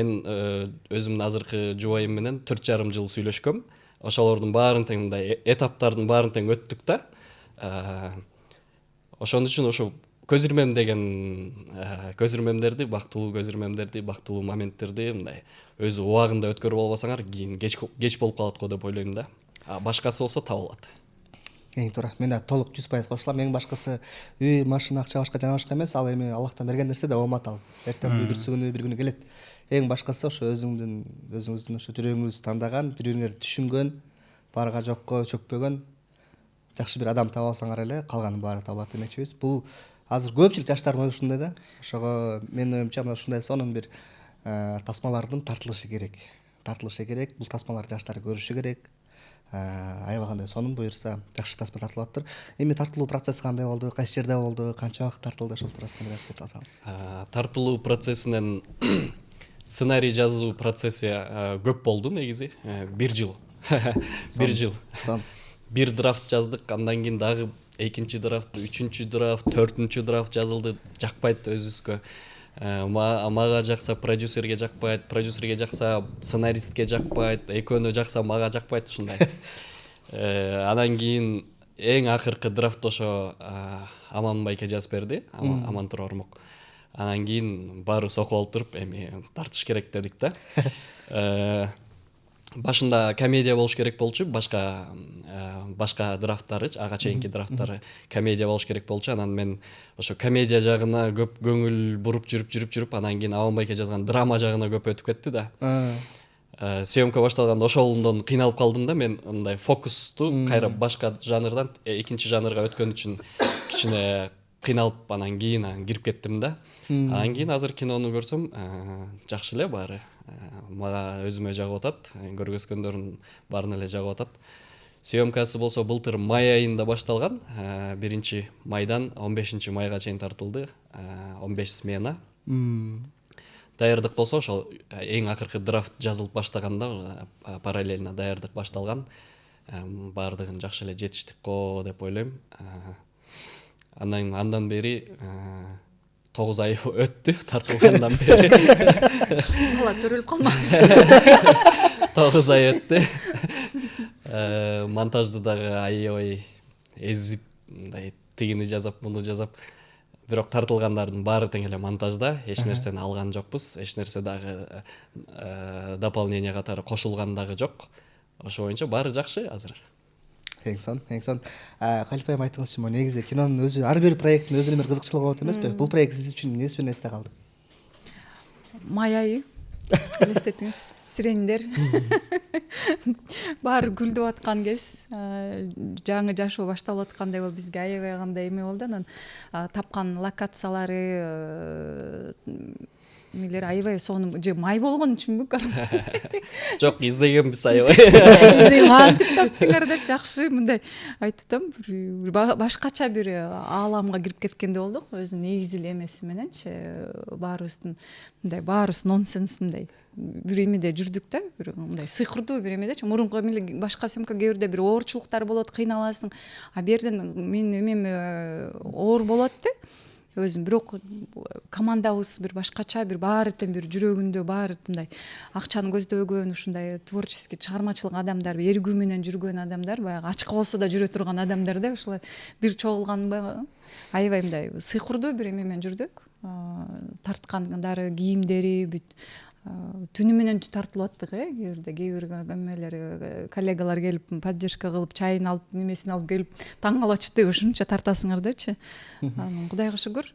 өзүмдүн азыркы жубайым менен 4,5 жыл сүйлөшкөм. Ошолордун баарын тең мындай этаптардын баарын тең өттүк да. Ошон үчүн ошо көзүрмемдерди, бактылуу моменттерди мындай өзү убагында өткөрүп албасаңар, кийин кеч болуп калат го деп ойлойм да. Башкасы болсо табылат.
Эң туура. Мен да толук 100% кошулам. Эң башкысы үй, машина, акча башка жана башка эмес. Ал эми Аллахтан берген нерсе да болмот ал. Эртең бир күнү келет. Эң башкысы ошо өзүңүздүн ошо жүрөгүңүз тандаган, бири-бириңерди түшүнгөн, барга жокко чөкпөгөн жакшы бир адам таба алсаңар эле, калганын баары табылат демекчибиз. Бул азыр көпчүлүк жаштардын ою ушундай да. Ошого менин оюмча мына ушундай сонун бир тасмалардын тартылышы керек. Бул тасмаларды жаштар көрүшү керек. Аябагандай сонун буюрса жакшы тасма тартылаптыр. Эми тартылуу процесси кандай болду? Кайсы жерде болду? Канча убакыт тартылды? Ошол туурасында бир аз айтып алсаңыз.
Тартылуу процессинен сценарий жазуу процесси көп болду негизи. 1 жыл. 1 жыл. Бир драфт жаздык, андан кийин дагы экинчи драфт, үчүнчү драфт, төртүнчү драфт жазылды. Жакпайт өзүбүзгө. Мага жакса продюсерге жакпайт, продюсерге жакса сценаристке жакпайт, экөөнө жакса мага жакпайт ушундай. Андан кийин эң акыркы драфт ошо Аман байке жазып берди, Аман Турормок. Андан кийин баарыбыз окуп алып туруп, эми тартыш керек дедик да. Башында комедия болуш керек болчу, башка драфттары, ага чейинки драфттары комедия болуш керек болчу. Анан мен ошо комедия жагына көп көңүл буруп жүрүп, анан кийин Аман байке жазган драма жагына көп өтүп кетти да. съемка башталганда ошондон кыйналып калдым да. Мен мындай фокусту кайра башка жанрдан экинчи жанрга өткөн үчүн кичине кыйналып анан кийин кирип кеттим да. Анан кийин азыр кинону көрсөм жакшы эле баары. Мага өзүмө жагып атат, көргөзгөндөрдүн баарына эле жагып атат. Съемкасы болсо былтыр май айында башталган. 1 майдан 15 майга чейин тартылды. 15 смена. Даярдык болсо ошол эң акыркы драфт жазылып баштаганда параллельно даярдык башталган. Баардыгын жакшы эле жетиштик го деп ойлойм. Андан бери 9 ай өттү тартылгандан бери.
Бала төрөлүп калмады.
9 ай өттү. Монтажды дагы аябай эзип, мындай тигини жазап, муну жазап. Бирок тартылгандардын баары тең эле монтажда, эч нерсени алган жокпуз, эч нерсе дагы дополнение катары кошулган дагы жок. Ошо боюнча баары жакшы азыр.
Эң сон. Калип айым айтыңызчы, негизи кинонун өзү ар бир проекттин өзүнө бир кызыкчылыгы болот эмеспи? Бул проект сиз үчүн эмнеси менен эсте калды?
Май айы элестетиңиз, сирендер. Баары гүлдөп аткан кез, жаңы жашоо башталып аткандай болуп бизге аябай кандай эме болду. Анан тапкан локациялары нелер аябай сонун же май болгон үчүнбү?
Жок, издегенбиз аябай.
Кантип таптыңар деп жакшы мындай айтып атам, башкача бир ааламга кирип кеткендей болдук. Өзүнүн негизги эмеси мененчи баарыбыздын мындай баарыбыз нонсенс мындай бир эмеде жүрдүк да, бир мындай сыйкырдуу бир эмедечи. Мурунку эмеле башка съемка кээ бирде бир оорчулуктар болот, кыйналасың. А берден менин эмем оор болот да. Өзүм бирок командабыз бир башкача, бир баары тең бир жүрөгүндө баары мындай акчаны көздөбөгөн, ушундай творческий чыгармачылык адамдар, эргүү менен жүргөн адамдар, баягы ачка болсо да жүрө турган адамдар да, ушулар бир чогулган аябай мындай сыйкырдуу бир эме менен жүрдүк. Тарткандары, кийимдери бүт түнү менен тартылып аттык, кээ бир эмелер коллегалар келип поддержка кылып, чайын алып, немесин алып келип таң калып атышты, ушунча тартасыңар депчи. Анан Кудайга шүгүр,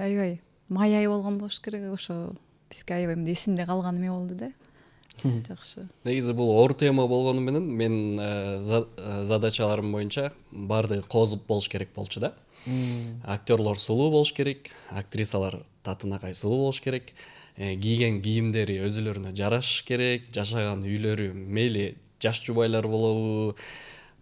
аябай май ай болгон болуш керек, ошо бизге аябай эсимде калган эме болду да. Жакшы.
Негизи бул оор тема болгону менен мен задачаларым боюнча баардыгы кооз болуш керек болчу да. Актерлор сулуу болуш керек, актрисалар татынакай сулуу болуш керек. Кийген кийимдери өзүлөрүнө жараш керек, жашаган үйлөрү мейли жаш жубайлар болобу,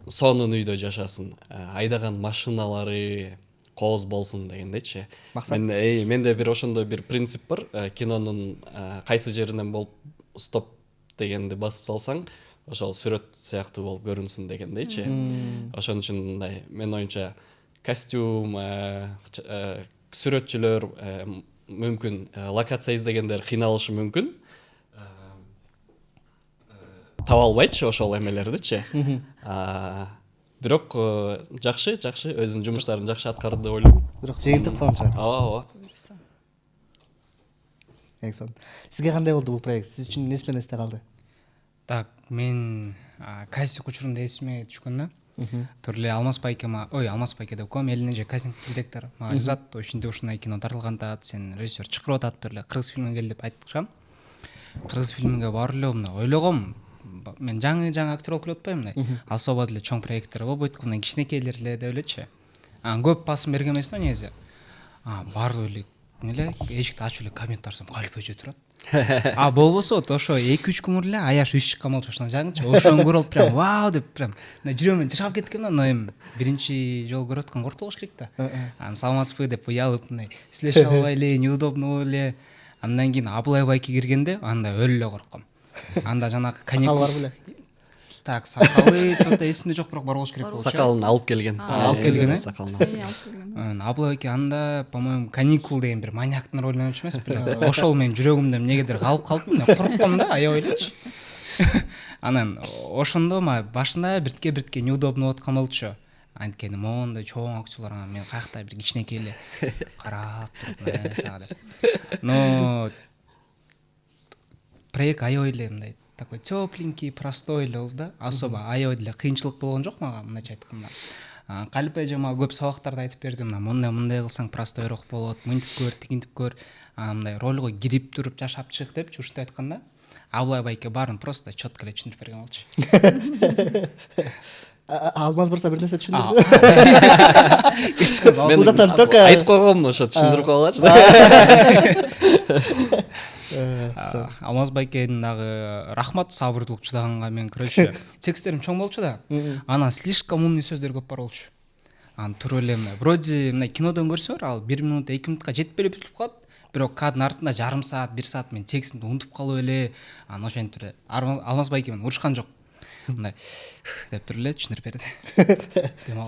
сонун үйдө жашасын, айдаган машиналары кооз болсун дегендейчи. Менде бир ошондой бир принцип бар, кинонун кайсы жеринен болуп стоп дегенди басып салсаң, ошол сүрөт сыяктуу болуп көрүнсүн дегендейчи. Ошон үчүн мындай мен оюнча костюм, сүрөтчүлөр мүмкүн локация издегендер кыйналышы мүмкүн. Таба албайчы ошол эмелердичи. Бирок жакшы, өзүнүн жумуштарын жакшы аткарды деп ойлойм.
Бирок жыйынтык сонун чыгат.
Ооба.
Эң сон. Сизге кандай болду бул проект? Сиз үчүн эмнеси менен эсте калды?
Так, мен кастинг учурунда эсиме түшкөн да. Түрлі Алмаз байке деп коем, элине же кастинг директор мага жазат, ошинде ушундай кино тартылган атат, сен режиссер чакырып атат, түрлі кыргыз фильмине кел деп айткан. Кыргыз фильмине барып эле мындай ойлогом, мен жаңы актер болуп келип атпайм мындай. Особо деле чоң проекттер болбойт, мындай кичинекейлер эле деп элечи. Көп басым берген эмес да негизи. Барып эле эле эшикти ачып эле кабинетке барсам Калип эже турат. Болбосо ошо 2-3 күн эле аяш үз чыккан болчу ошондон жаңычы. Ошону көрүп алып прям вау деп прям жүрөгүмөн жашап кеткем да. Но эми биринчи жолу көрүп аткан корктук болуш керек да. Саламатсызбы деп уялып мындай сүйлөшө албай эле, неудобно эле. Андан кийин Абылай байке киргенде андай өлө эле коркком. Анда жанагы каникул бар беле. Так, сакалы чоңто эсимде жок, бирок бар болуш керек болчу.
Сакалын алып келген.
Сакалын алып келген. Абылай байке анда, по-моему, каникул деген бир маньяктын ролуна ойночу эмес беле. Ошол менин жүрөгүмдө эмнегедир калып калды, мен коркком да, аябай элечи. Анан ошондо башында биртке неудобно болуп аткан болчу. Анткени моундай чоң актерлорго мен каякта бир кичинекей эле карап туруп сага деп. Но проект аябай эле мындай такой тепленький, простой эле болду да. Особо аябай деле кыйынчылык болгон жок мага, мындайча айтканда. Калип эже мага көп сабактарды айтып берди. Мындай кылсаң простойрок болот, мынтип көр, тигинтип көр. Мындай ролго кирип туруп жашап чык депчи ушундай айтканда. Абылай байке баарын просто четко эле түшүндүрүп берген болчу.
Алмаз мырза бир нерсе түшүндүрдү.
Мен
Бул жактан только
айтып койгом ошо түшүндүрүп койгулачы.
Алмаз байкенин дагы рахмат сабырдуулук чыдаганга. Мен короче тексттерим чоң болчу да, анан слишком умный сөздөр көп бар болчу. Анан туруп эле вроде мына кинодон көрсөңөр ал 1 минут 2 минутка жетпей эле бүтүп калат, бирок кадын артында жарым саат 1 саат мен текстимди унутуп калып эле, анан ошентип эле Алмаз байке мени урушкан жок. Мындай деп туруп эле түшүндүрүп берди.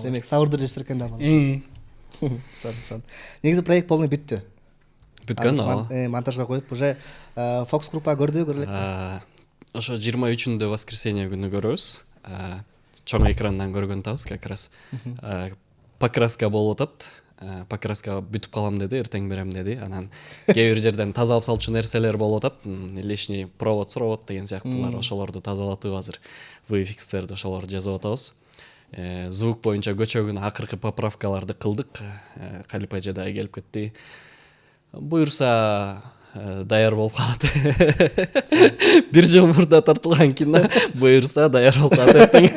Демек сабырдуу жештер экен да. Сон. Негизи проект полный бүттү.
Бүткөн
монтажга коюп уже Fox группа көрдү элек.
Ошо 23-ндө воскресенье күнү көрөбүз. Чоң экрандан көргөн атабыз как раз. Покраска болуп атат. Покраска бүтүп калам деди, эртең берем деди. Анан кээ бир жерден тазалап салчу нерселер болуп атат. Лишний провод деген сыяктуулар, ошолорду тазалатып азыр VFX-терди ошолорду жазып атабыз. Звук боюнча көчөгүн акыркы поправкаларды кылдык. Калип эже дагы келип кетти. Буюрса даяр болуп калат. 1 жыл мурда тартылган кино буюрса даяр болуп калат эртең.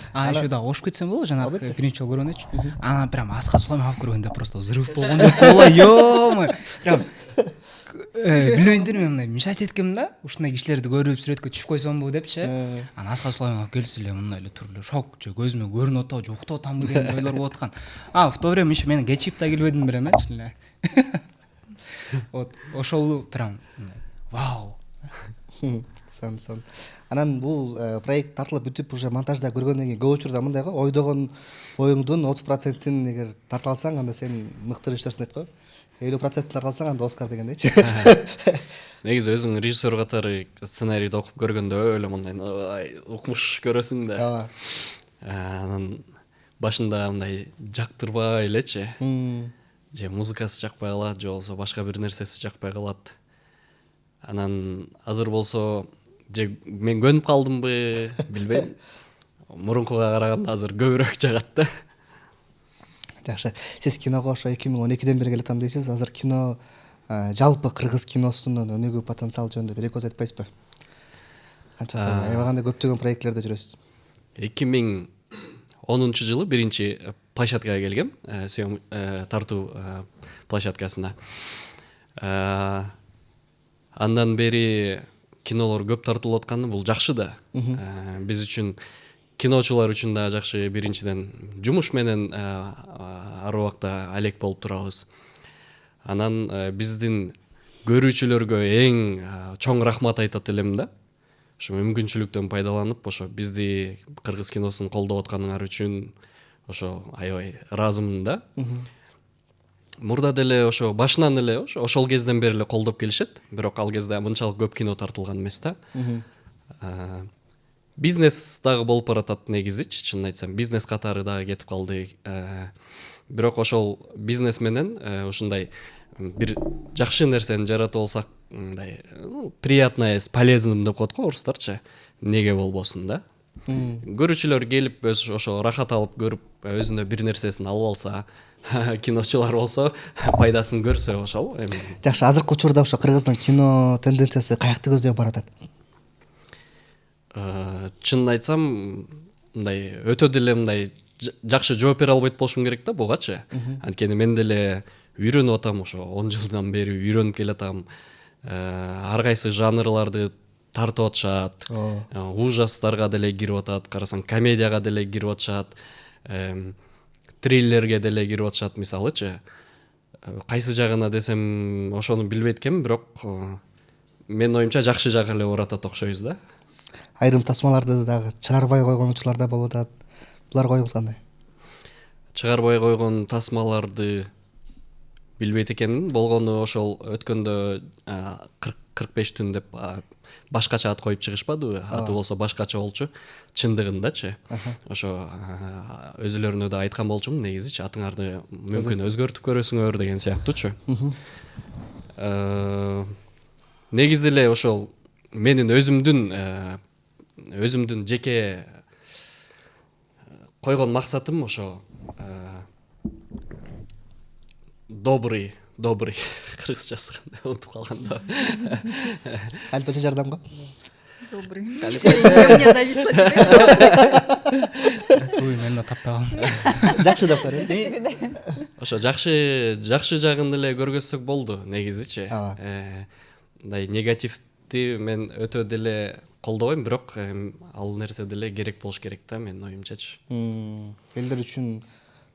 Еще да ошуп кетсем болобу, жанагы биринчи жолу көргөндөчү. Анан прям Асқар Сулайманов көргөндө просто взрыв болгон деп кола, ё-мо. Прям билбейиндир мен мындай мечтать эткем да, ушундай кишилерди көрүп сүрөткө түшүп койсомбу депчи. Анан Асқар Сулайманов келсе эле мындай эле туруп эле шок, же көзүмө көрүнүп атабы, же уктап атамбы деген ойлор болуп аткан. В то время еще мен кечип да келбедим берем, чын эле. Вот ошол прям вау.
Сон. Анан бул проект тартылып бүтүп уже монтажда көргөндөн кийин көп учурда мындай го, ойдогон оюңдун 30%-ин эгер тарта алсаң, анда сен мыкты режиссерсиң дейт го. 50%-ин тарта алсаң, анда Оскар дегендейчи.
Негизи өзүң режиссер катары сценарийди окуп көргөндө эле мындай укмуш көрөсүң да. Анан башында мындай жактырбай элечи. Же музыкасы жакпай калат, же болсо башка бир нерсеси жакпай калат. Анан азыр болсо же мен көнүп калдымбы, билбейм. Мурункуга караганда азыр көбүрөөк жагат да.
Жакшы. Сиз киного ошо 2012-ден бери келатам дейсиз. Азыр кино жалпы кыргыз киносунун өнүгүү потенциалы жөнүндө бир эки сөз айтпайсызбы? Канча аябаганда көптөгөн проектлерде жүрөсүз.
2010-жылы биринчи площадкага келгем, съем тартуу площадкасына. Андан бери кинолор көп тартылып атканы бул жакшы да. Биз үчүн, киночулар үчүн да жакшы. Биринчиден жумуш менен ар убакта алек болуп турабыз. Анан биздин көрүүчүлөргө эң чоң рахмат айтат элем да. Ошо мүмкүнчүлүктөн пайдаланып, ошо бизди кыргыз киносун колдоп атканыңар үчүн ошо аябай ыраазымын да. Мурда деле ошо башынан эле ошол кезден бери эле колдоп келишет, бирок ал кезде мынчалык көп кино тартылган эмес да. Бизнес дагы болуп баратат негизичи, чынын айтсам, бизнес катары дагы кетип калды. Бирок ошол бизнес менен ушундай бир жакшы нерсени жаратып алсак, мындай приятное с полезным деп коет го орустарчы. Неге болбосун да? Көрүүчүлөр келип ошо рахат алып көрүп, өзүнө бир нерсесин алып алса, киночулар болсо пайдасын көрсө ошол.
Жакшы, азыркы учурда ошо кыргыздын кино тенденциясы каякты көздөп баратат?
Чынын айтсам, мындай өтө деле мындай жакшы жооп бере албайт болушум керек да бугачы. Анткени мен деле үйрөнүп атам, ошо 10 жылдан бери үйрөнүп келатам. Ар кайсы жанрларды тартып атышат. Ужастарга деле кирип атат, карасаң комедияга деле кирип атышат. Триллерге деле кирип атышат, мисалычы. Кайсы жагына десем, ошону билбейт экенмин, бирок менин оюмча жакшы жагы эле баратат окшойбуз да.
Айрым тасмаларды дагы чыгарбай койгон учурлар да болуп атат. Буларга оюңуз кандай?
Чыгарбай койгон тасмаларды билбейт экенмин. Болгону ошол өткөндө 45 түн деп башкача ат коюп чыгышпадыбы? Аты болсо башкача болчу. Чындыгындачы. Ошо өзүлөрүнө да айткан болчумун, негизичи атыңарды мүмкүн өзгөртүп көрөсүңөр деген сыяктуучу. Негизи эле ошол менин өзүмдүн жеке койгон максатым ошо добрый добрый кыргызчасы кандай унутуп калгам да.
Алипача жардамга.
Добрый.
Алипача.
Мне зависло теперь.
Ой, мен да таппай калдым.
Жакшы деп бар.
Ошо жакшы жагын эле көргөзсөк болду негизичи.
Ооба.
Мындай негативди мен өтө деле колдобойм, бирок ал нерсе деле керек болуш керек да менин оюмчачы.
Элдер үчүн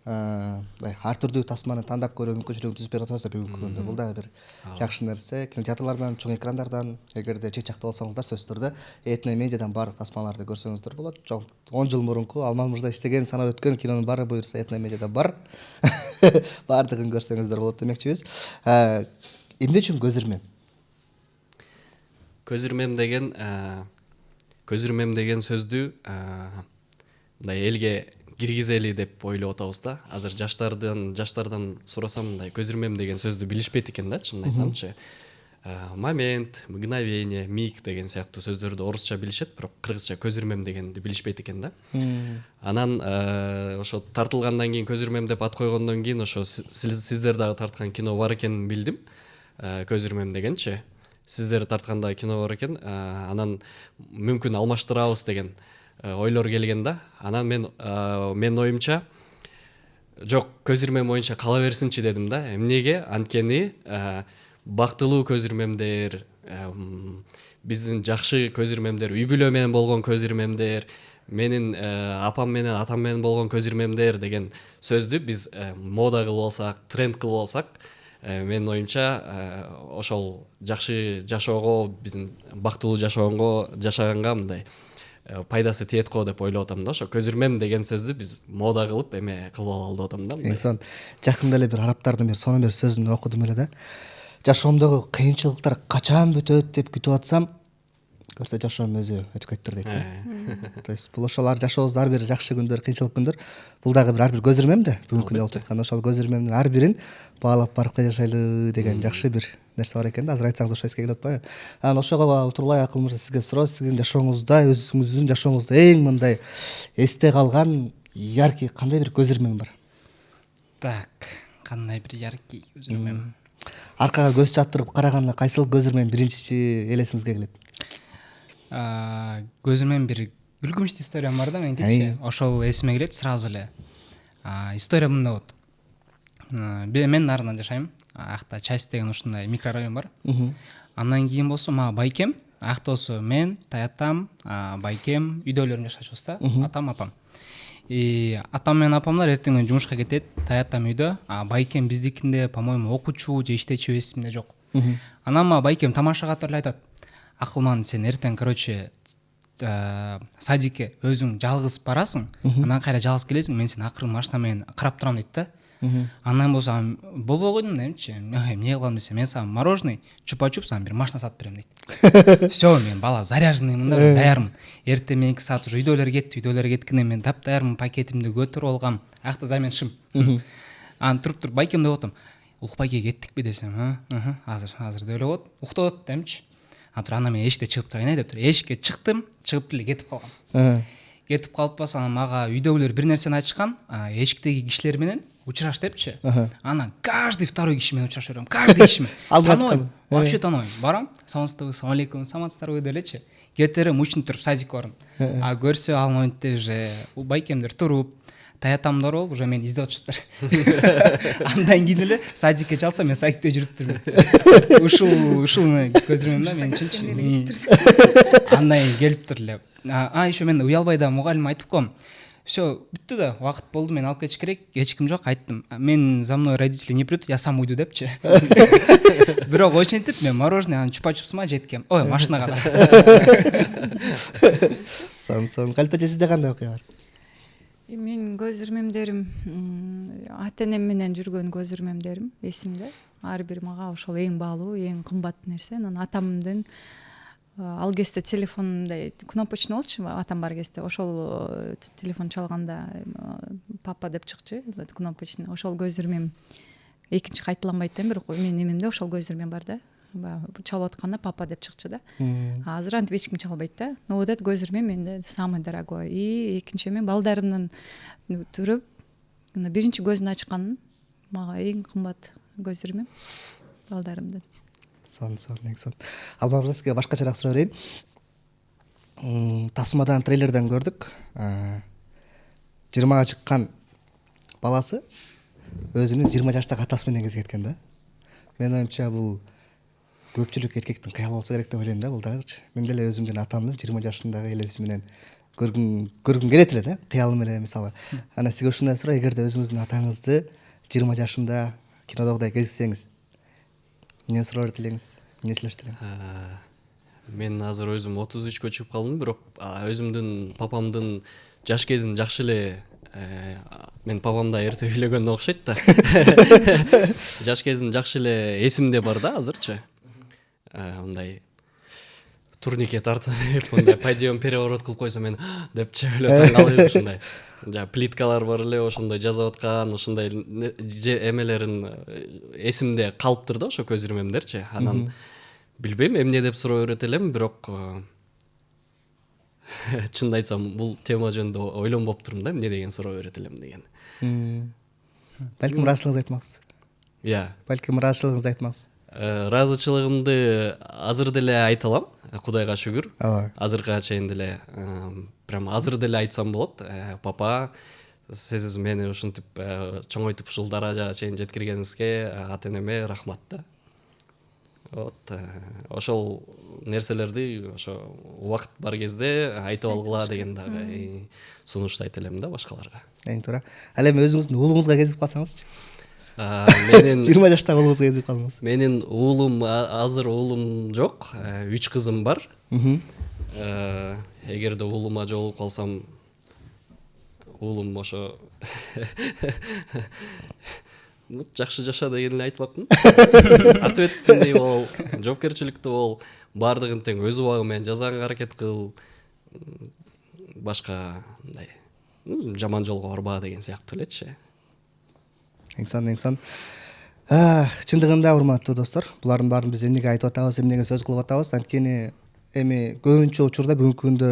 ар түрдүү тасманы тандап көрүү мүмкүнчүлүгүн түзүп берип атасыздар бүгүнкү күндө. Бул дагы бир жакшы нерсе. Кинотеатрлардан, чоң экрандардан, эгерде чек жакта болсоңуздар, сөзсүз түрдө Этно медиадан баардык тасмаларды көрсөңүздөр болот. 10 жыл мурунку Алмаз мырза иштеген, санап өткөн кинонун баары буюрса Этно медиада бар. Баардыгын көрсөңүздөр болот демекчибиз. Эмне үчүн көз ирмем?
Көз ирмем деген сөздү мындай элге киргизели деп ойлоп атабыз да. Азыр жаштардан сурасам, мындай көз ирмем деген сөздү билишпейт экен да, чынын айтсамчы. Момент, мгновение, миг деген сыяктуу сөздөрдү орусча билишет, бирок кыргызча көз ирмем дегенди билишпейт экен да. Анан ошо тартылгандан кийин көз ирмем деп ат койгондон кийин ошо сиздер дагы тарткан кино бар экенин билдим. Көз ирмем дегенчи. Сиздер тартканда кино бар экен, анан мүмкүн алмаштырабыз деген ойлор келген да. Анан мен оюмча жок, көз ирмем боюнча кала берсинчи дедим да. Эмнеге? Анткени бактылуу көз ирмемдер, биздин жакшы көз ирмемдер, үй бүлө менен болгон көз ирмемдер, менин апам менен атам менен болгон көз ирмемдер деген сөздү биз мода кылып алсак, тренд кылып алсак, менин оюмча ошол жакшы жашоого, биздин бактылуу жашаганга мындай пайдасы тиет го деп ойлоп атам да. Ошо көз ирмем деген сөздү биз мода кылып эме кылып алалы деп атам да.
Сон жакында эле бир арабтардын бир сонун бир сөзүн окудум эле да. Жашоомдогу кыйынчылыктар качан бүтөт деп күтүп атсам, көрсө жашоом өзү өтүп кетиптир дейт да. То есть бул ошол жашообузда ар бир жакшы күндөр, кыйынчылык күндөр, бул дагы ар бир көз ирмем да. Бүгүнкү күндө болуп жаткан ошол көз ирмемдин ар бирин баалап барып жашайлы деген жакшы бир нерсе бар экен да. Азыр айтсаңыз ошо эске келип атпайбы? Анан ошого утурлай Акыл мырза сизге суроо, сиздин жашооңузда, өзүңүздүн жашооңузда эң мындай эсте калган яркий кандай бир көз ирмем бар?
Так, кандай бир яркий көз ирмем.
Аркага көз чаптырып караганда кайсыл көз ирмем биринчи элесиңизге келет?
Көз ирмем бир күлкүнчтүү историям бар да меникичи. Ошол эсиме келет сразу эле. История мындай болот. Мен нарынан жашайм. Акта Часть деген ушундай микрорайон бар. Андан кийин болсо мага байкем, акта болсо мен, таятам, байкем үйдөлөрүм жашачубуз да. Атам, апам. Атам менен апамдар эртең менен жумушка кетет, таятам үйдө, байкем биздикинде, по-моему, окуучу же иштечү эсимде жок. Анан мага байкем тамаша катып эле айтат: Акылман, сен эртең, короче, садикке өзүң жалгыз барасың, анан кайра жалгыз келесиң, мен сени акырын машина менен карап турам дейт да. Андан болсо болбой койдум демчи. Эмне кылам десем, мен сага мороженый, чупа-чуп, сага бир машина сатып берем дейт. Всё, мен бала заряженныймын да, даярмын. Эртең мененки саат уже үйдөлөр кеткенде мен даярмын, пакетимди көтөрүп алгам. Акта заменшим. Анан туруп байкем деп атам: Улукбайке кеттикпи десем, азыр деп эле болот. Уктап демчи. Анан мен эшикте чыгып турайын деп тур. Эшикке чыктым, чыгып эле кетип калгам. Кетип калып анан мага үйдөгүлөр бир нерсени айтышкан, эшиктеги кишилер менен учраш депчи. Анан каждый второй киши менен учрашып берем. Каждый киши менен. Вообще танойм. Барам, саламатсызбы, салам алейкум, саламатсыздарбы делечи. Кетерим, учнуп туруп садикке барам. Көрсө ал моментте уже байкемдер туруп, таятамдар болуп уже мени издеп атышыптыр. Андан кийин эле садикке чалса, мен садикте жүрүптүрмүн. Ушул көз ирмем да мен үчүнчү. Андан кийин келиптир эле. Еще мен уялбай да мугалим айтып коем: Все, бүттү да, убакыт болду, мен алып кетиш керек. Эч ким жок, айттым. Мен за мной родители не придут, я сам уйду депчи. Бирок ошентип мен мороженый анан чупа-чупсума жеткем. Ой, машинага да.
Сон Калпача, сизде кандай окуя бар?
Менин көз ирмемдерим, ата-энем менен жүргөн көз ирмемдерим эсимде. Ар бир мага ошол эң баалуу, эң кымбат нерсе. Анан атамдын ал кезде телефонундай кнопочный болчу, атам бар кезде ошол телефон чалганда папа деп чыкчу, кнопочный. Ошол көз ирмем экинчи кайталанбайт да, бирок менин эмемде ошол көз ирмем бар да. Чалып атканда папа деп чыкчу да. Азыр антип эч ким чалбайт да. Но вот этот көз ирмем менде самый дорогой. И экинчи эме балдарымдын туруп биринчи көзүн ачкан мага эң кымбат көз ирмем балдарымдын.
Сон эң сон. Ал мырза сизге башкачараак суроо берейин. Тасмадан трейлерден көрдүк. 20-га чыккан баласы өзүнүн 20 жаштагы атасы менен кезге кеткен да. Менин оюмча бул көпчүлүк эркектин кыялы болсо керек деп ойлойм да, бул дагычы. Мен деле өзүмдүн атамдын 20 жашындагы элеси менен көргүм келет эле да, кыялым менен мисалы. Ана сизге ушундай суроо, эгерде өзүңүздүн атаңызды 20 жашында кинодогудай кезиксеңиз, эмне сурап элеңиз, эмне сүйлөштү элеңиз?
Мен азыр өзүм 33-кө чыгып калдым, бирок өзүмдүн папамдын жаш кезин жакшы эле мен папам да эрте үйлөнгөн окшойт да. Жаш кезин жакшы эле эсимде бар да азырчы. Мындай турникке тартып, мындай подъем переворот кылып койсо мен депчи эле таң калып ушундай. Плиткалар бар эле, ошондой жасап аткан, ушундай эмелерин эсимде калыптыр да, ошо көз ирмемдерчи. Анан билбейм эмне деп суроо берет элем, бирок чынын айтсам бул тема жөнүндө ойлонбоптурмун да, эмне деген суроо берет элем деген.
Балким ыраазычылыгыңызды айтмаксыз. Балким ыраазычылыгыңызды айтмаксыз.
Ыраазычылыгымды азыр деле айта алам, Кудайга шүгүр. Азыркыга чейин деле прям азыр деле айтсам болот. Папа, сиз мени ушинтип чоңойтуп ушул даражага чейин жеткиргениңизге ата энеме рахмат да. Вот ошол нерселерди ошо убакыт бар кезде айтып алгыла деген дагы сунуштайт элем да башкаларга.
Эң туура. Ал эми өзүңүздүн уулуңузга кезип калсаңызчы?
Менин
20 жаштагы уулуңузга кезип калдыңыз.
Менин уулум азыр уулум жок, 3 кызым бар. Эгерде уулума жолугуп калсам, уулум ошо жакшы жаша деген эле айтпакмын. Ответственный бол, жоопкерчиликтүү бол, баардыгын тең өз убагы менен жасаганга аракет кыл. Башка мындай жаман жолго барба деген сыяктуу элечи.
Эң сон. Чындыгында урматтуу достор, булардын баарын биз эмнеге айтып атабыз, эмнеге сөз кылып атабыз? Анткени эми көбүнчө учурда бүгүнкү күндө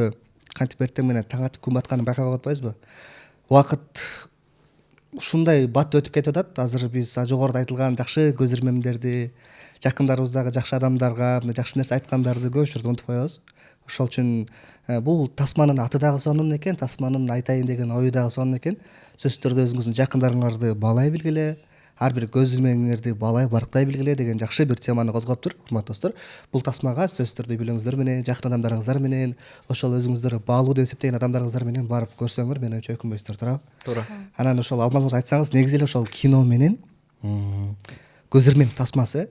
кантип эртең менен таң атып күн батканын байкап атпайбызбы? Убакыт ушундай бат өтүп кетип атат. Азыр биз жогоруда айтылган жакшы көз ирмемдерди, жакындарыбыздагы жакшы адамдарга жакшы нерсе айткандарды көп учурда унутуп коебуз. Ошол үчүн бул тасманын аты дагы сонун экен, тасманын айтайын деген ою дагы сонун экен. Сөзсүз түрдө өзүңүздүн жакындарыңарды баалай билгиле, ар бир көз ирмеңиңерди баалай барктай билгиле деген жакшы бир теманы козгоптур, урматтуу достор. Бул тасмага сөзсүз түрдө билүүңүздөр менен, жакын адамдарыңыздар менен, ошол өзүңүздөрү баалуу деп эсептеген адамдарыңыздар менен барып көрсөңөр, мен өчө өкүнбөйсүздөр, туурабы?
Туура.
Анан ошол алмазыңыз айтсаңыз, негизи эле ошол кино менен көз ирмем тасмасы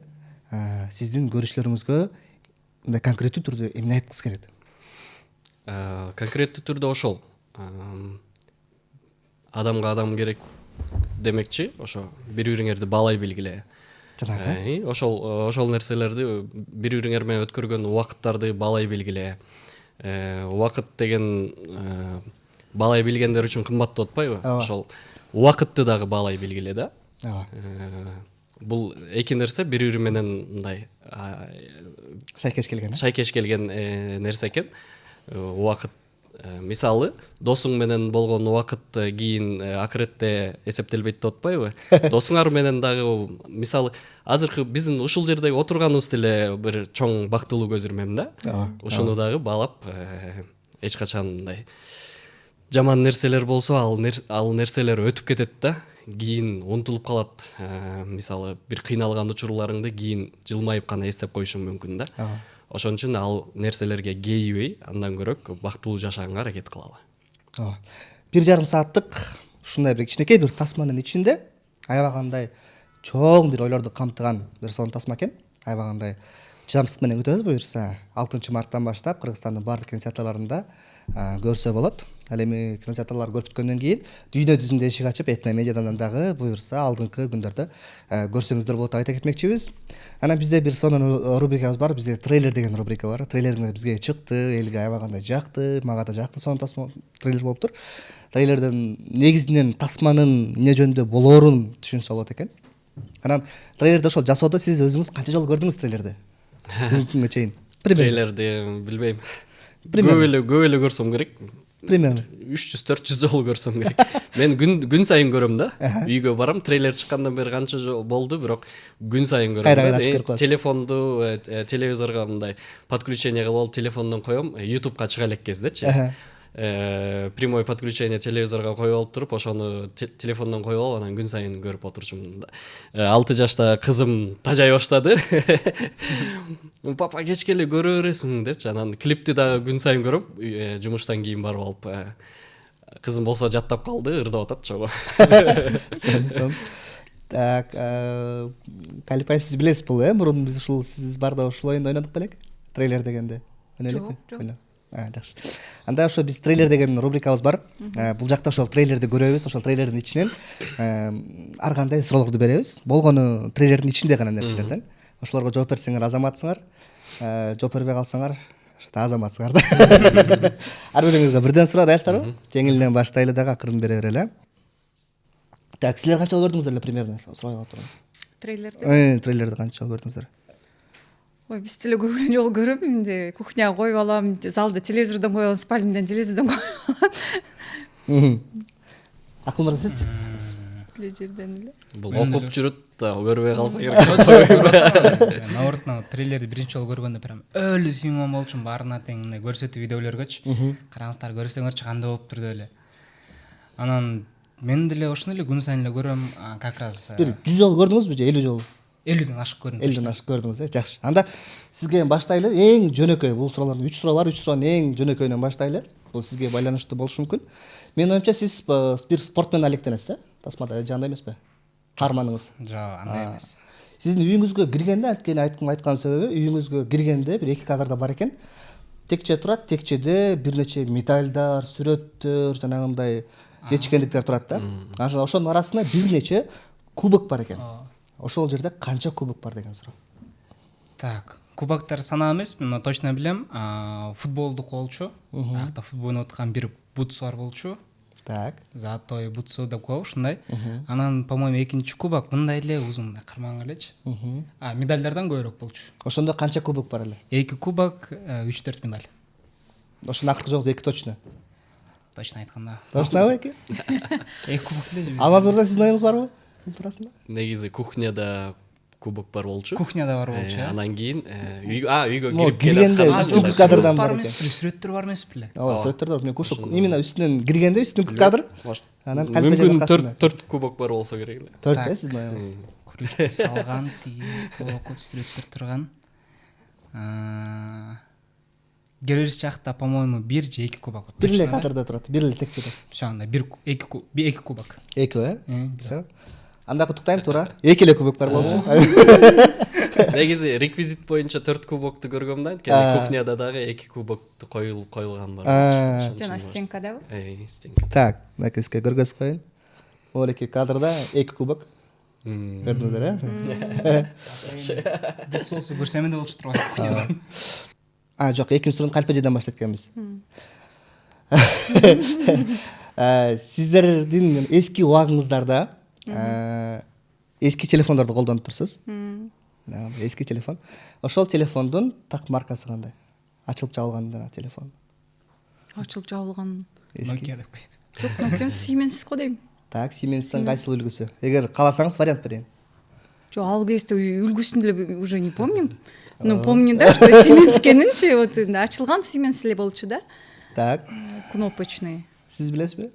сиздин көрүшлөрүңүзгө мындай конкреттүү түрдө эмне айткысы келет?
Конкреттүү түрдө ошол адамга адам керек демекчи, ошо бири бириңерди баалай билгиле. Ошол нерселерди бири бириңер менен өткөргөн убакыттарды баалай билгиле. Убакыт деген баалай билгендер үчүн кымбаттуу атпайбы? Ошол убакытты дагы баалай билгиле да. Бул эки нерсе бири бири менен мындай шайкеш келген нерсе экен. Убакыт мисалы досуң менен болгон убакыт кийин акыретте эсептелбейт деп атпайбы? Досуңар менен дагы мисалы азыркы биздин ушул жерде отурганыбыз деле бир чоң бактылуу көз ирмем да. Ушуну дагы баалап эч качан мындай жаман нерселер болсо ал нерселер өтүп кетет да. Кийин унутулуп калат. Мисалы бир кыйналган учурларыңды кийин жылмайып гана эстеп коюшуң мүмкүн да. Ошон үчүн ал нерселерге кейибей, андан көрөк бактылуу жашаганга аракет кылалы.
1,5 сааттык ушундай бир кичинекей бир тасманын ичинде аябагандай чоң бир ойлорду камтыган бир сонун тасма экен. Аябагандай чыдамсыздык менен күтөбүз буюрса 6 марттан баштап Кыргызстандын бардык кинотеатрларында көрсө болот. Ал эми кинотеатрлар көрүп бүткөндөн кийин дүйнө жүзүндө эшик ачып Этно медиадан дагы буюрса алдыңкы күндөрдө көрсөңүздөр болот деп айта кетмекчибиз. Анан бизде бир сонун рубрикабыз бар. Бизде трейлер деген рубрика бар. Трейлер бизге чыкты, элге аябагандай жакты, мага да жакты, сонун тасма трейлер болуптур. Трейлерден негизинен тасманын эмне жөнүндө болоорун түшүнсө болот экен. Анан трейлерди ошол жасоодо сиз өзүңүз канча жолу көрдүңүз трейлерди? Бүгүнкү күнгө чейин.
Трейлерди билбейм. Көп эле көрсөм керек.
примерно
300-400 жолу көрсөм керек. Мен күн сайын көрөм да. Үйгө барам, трейлер чыккандан бери канча жол болду, бирок күн сайын көрөм.
Кайра ачып көрүп каласың.
Телефонду телевизорго мындай подключение кылып алып телефондон коем, YouTubeга чыга элек кездечи. Прямой подключение телевизорго коюп алып туруп, ошону телефондон коюп алып, анан күн сайын көрүп отурчумун. 6 жашта кызым тажай баштады. Папа кечке эле көрө бересиң депчи, анан клипти дагы күн сайын көрөм, жумуштан кийин барып алып. Кызым болсо жаттап калды, ырдап атат чогуу.
Так, Калипай, сиз билесиз бул, мурун биз ушул сиз барда ушул оюнду ойнодук белек? Трейлер дегенде. Ойнойлекпи?
Жок.
Жакшы. Анда ошо биз трейлер деген рубрикабыз бар. Бул жакта ошол трейлерди көрөбүз, ошол трейлердин ичинен ар кандай суроолорду беребиз. Болгону трейлердин ичинде гана нерселерден. Ошолорго жооп берсеңер азаматсыңар, жооп бербей калсаңар азаматсыңар да. Ар бирөөңүзгө бирден суроо, дайырсыздарбы? Жеңилден баштайлы дагы акырын бере берели. Так, силер канча жолу көрдүңүздөр эле примерно? Сурай калып турам.
Трейлерди.
Трейлерди канча жолу көрдүңүздөр?
Ой, биз деле көп жолу көрөм, эмне кухняга коюп алам, залда телевизордон коюп алам, спальнядан телевизордон коюп алам.
Акыл мырза сизчи?
Эле жерден эле.
Бул окуп жүрүт да, көрбөй калса керек.
Науртна трейлерди биринчи жолу көргөндө прям өлү сүйүнгөн болчумун, баарына тең мындай көрсөтүү видеолоргочу. Караңыздар, көрсөңөрчү кандай болуптур деп эле. Анан мен деле ошону эле күн сайын эле көрөм, как раз
Бир 100 жолу көрдүңүзбү же 50 жолу?
50ден ашык көрдүм.
50ден ашык көрдүңүз, жакшы. Анда сизге баштайлы, эң жөнөкөй бул суроолордун 3 суроо бар, 3 суроонун эң жөнөкөйүнөн баштайлы. Бул сизге байланыштуу болушу мүмкүн. Менин оюмча сиз бир спортмен алектенесиз, тасмада жандай эмеспи? Карманыңыз.
Жок, андай эмес.
Сиздин үйүңүзгө киргенде, анткени айткан себеби, үйүңүзгө киргенде бир 2 кадрда бар экен. Текче турат, текчеде бир нече медальдар, сүрөттөр, жанагындай жечкендиктер турат да. Анан ошонун арасында бир нече кубок бар экен. Ошол жерде канча кубок бар деген суроо.
Так, кубоктар санаа эмес, мен точно билем. Футболдук болчу. Акта футбол ойноп аткан бир бутсу бар болчу.
Так.
Золотой бутсу деп коебу, ушундай. Анан, по-моему, экинчи кубок мындай эле узун, карман элечи. Медальдардан көбүрөөк болчу.
Ошондо канча кубок бар эле?
2 кубок, 3-4 медаль.
Ошондо акыркы жолу 2 точно.
Точно айтканда.
Точнобу эки?
2 кубок эле.
Алмаз мырза, сиздин оюңуз барбы? Бул туурасында?
Негизи кухняда кубок бар болчу.
Кухняда бар болчу.
Анан кийин үйгө кирип
киргенде үстүнкү кадрдан бар экен.
Сүрөттөр бар эмес беле?
Ооба, сүрөттөр бар. Мен кушу именно үстүнөн киргенде үстүнкү кадр. Анан
мүмкүн 4 кубок бар болсо керек эле.
4 сиздин оюңуз.
Күрөштү салган, тиги тоокут сүрөттөр турган. Керебиз жакта, по-моему, 1 же 2 кубок.
Бир эле кадрда турат, бир эле текчеде.
Всё, анда 2 кубок.
2, Всё. Анда куттуктайм, туура. 2 эле кубок бар болчу.
Негизи реквизит боюнча 4 кубокту көргөм да, анткени кухняда дагы 2 кубокту коюлган бар.
Жана стенкадабы?
Стенка.
Так, накиске көргөзүп коеюн. Олеки кадрда 2 кубок. Көрдүңүздөр,
Бутсусу көрсөм эле болчу турбайбы?
Жок, экинчи суроону Калпежеден баштайт экенбиз. Сиздердин эски убагыңыздарда эски телефондорду колдонуп турсуз. Эски телефон. Ошол телефондун так маркасы кандай? Ачылып жабылган телефон.
Ачылып жабылган.
Nokia деп кой.
Жок, Nokia Siemens го дейм.
Так, Siemens'тен кайсыл үлгүсү? Эгер кааласаңыз вариант берейин.
Жок, ал кезде үлгүсүн деле уже не помним. Ну, помню, да, что Siemens экенинчи, вот ачылган Siemens эле болчу да.
Так.
Кнопочный.
Сиз билесизби?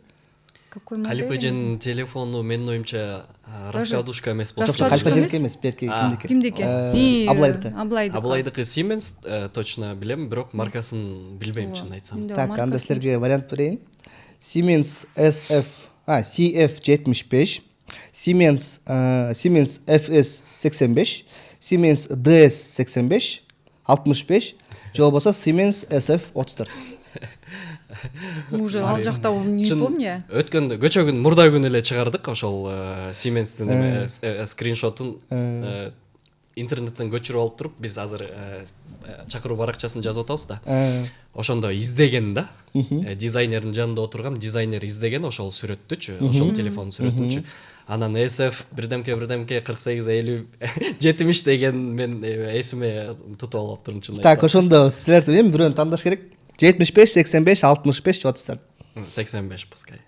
Какой модель?
Калипеженин телефону менин оюмча раскладушка эмес болчу.
Жок, Калпеженики эмес, берки кимдики?
Кимдики?
Аблайдыкы.
Аблайдыкы Siemens точно билем, бирок маркасын билбейм, чын айтсам.
Так, анда силерге вариант берейин. Siemens CF75, Siemens FS85, Siemens DS85, 65, же болбосо Siemens SF34.
Уже ал жакта не помню.
Өткөндө көчөгүн мурда күнү эле чыгардык ошол Siemens'тин скриншотун интернеттен көчүрүп алып туруп, биз азыр чакыруу баракчасын жазып атабыз да. Ошондо издеген да. Дизайнердин жанында отурган дизайнер издеген ошол сүрөттүчү, ошол телефон сүрөтүнчү. Анан SF бирдемке 4850 70 деген мен эсиме тутуп алып турмун чын айтсам.
Так, ошондо силердин эми бирөөнү тандаш керек. 75, 85, 65, 34.
85 пускай.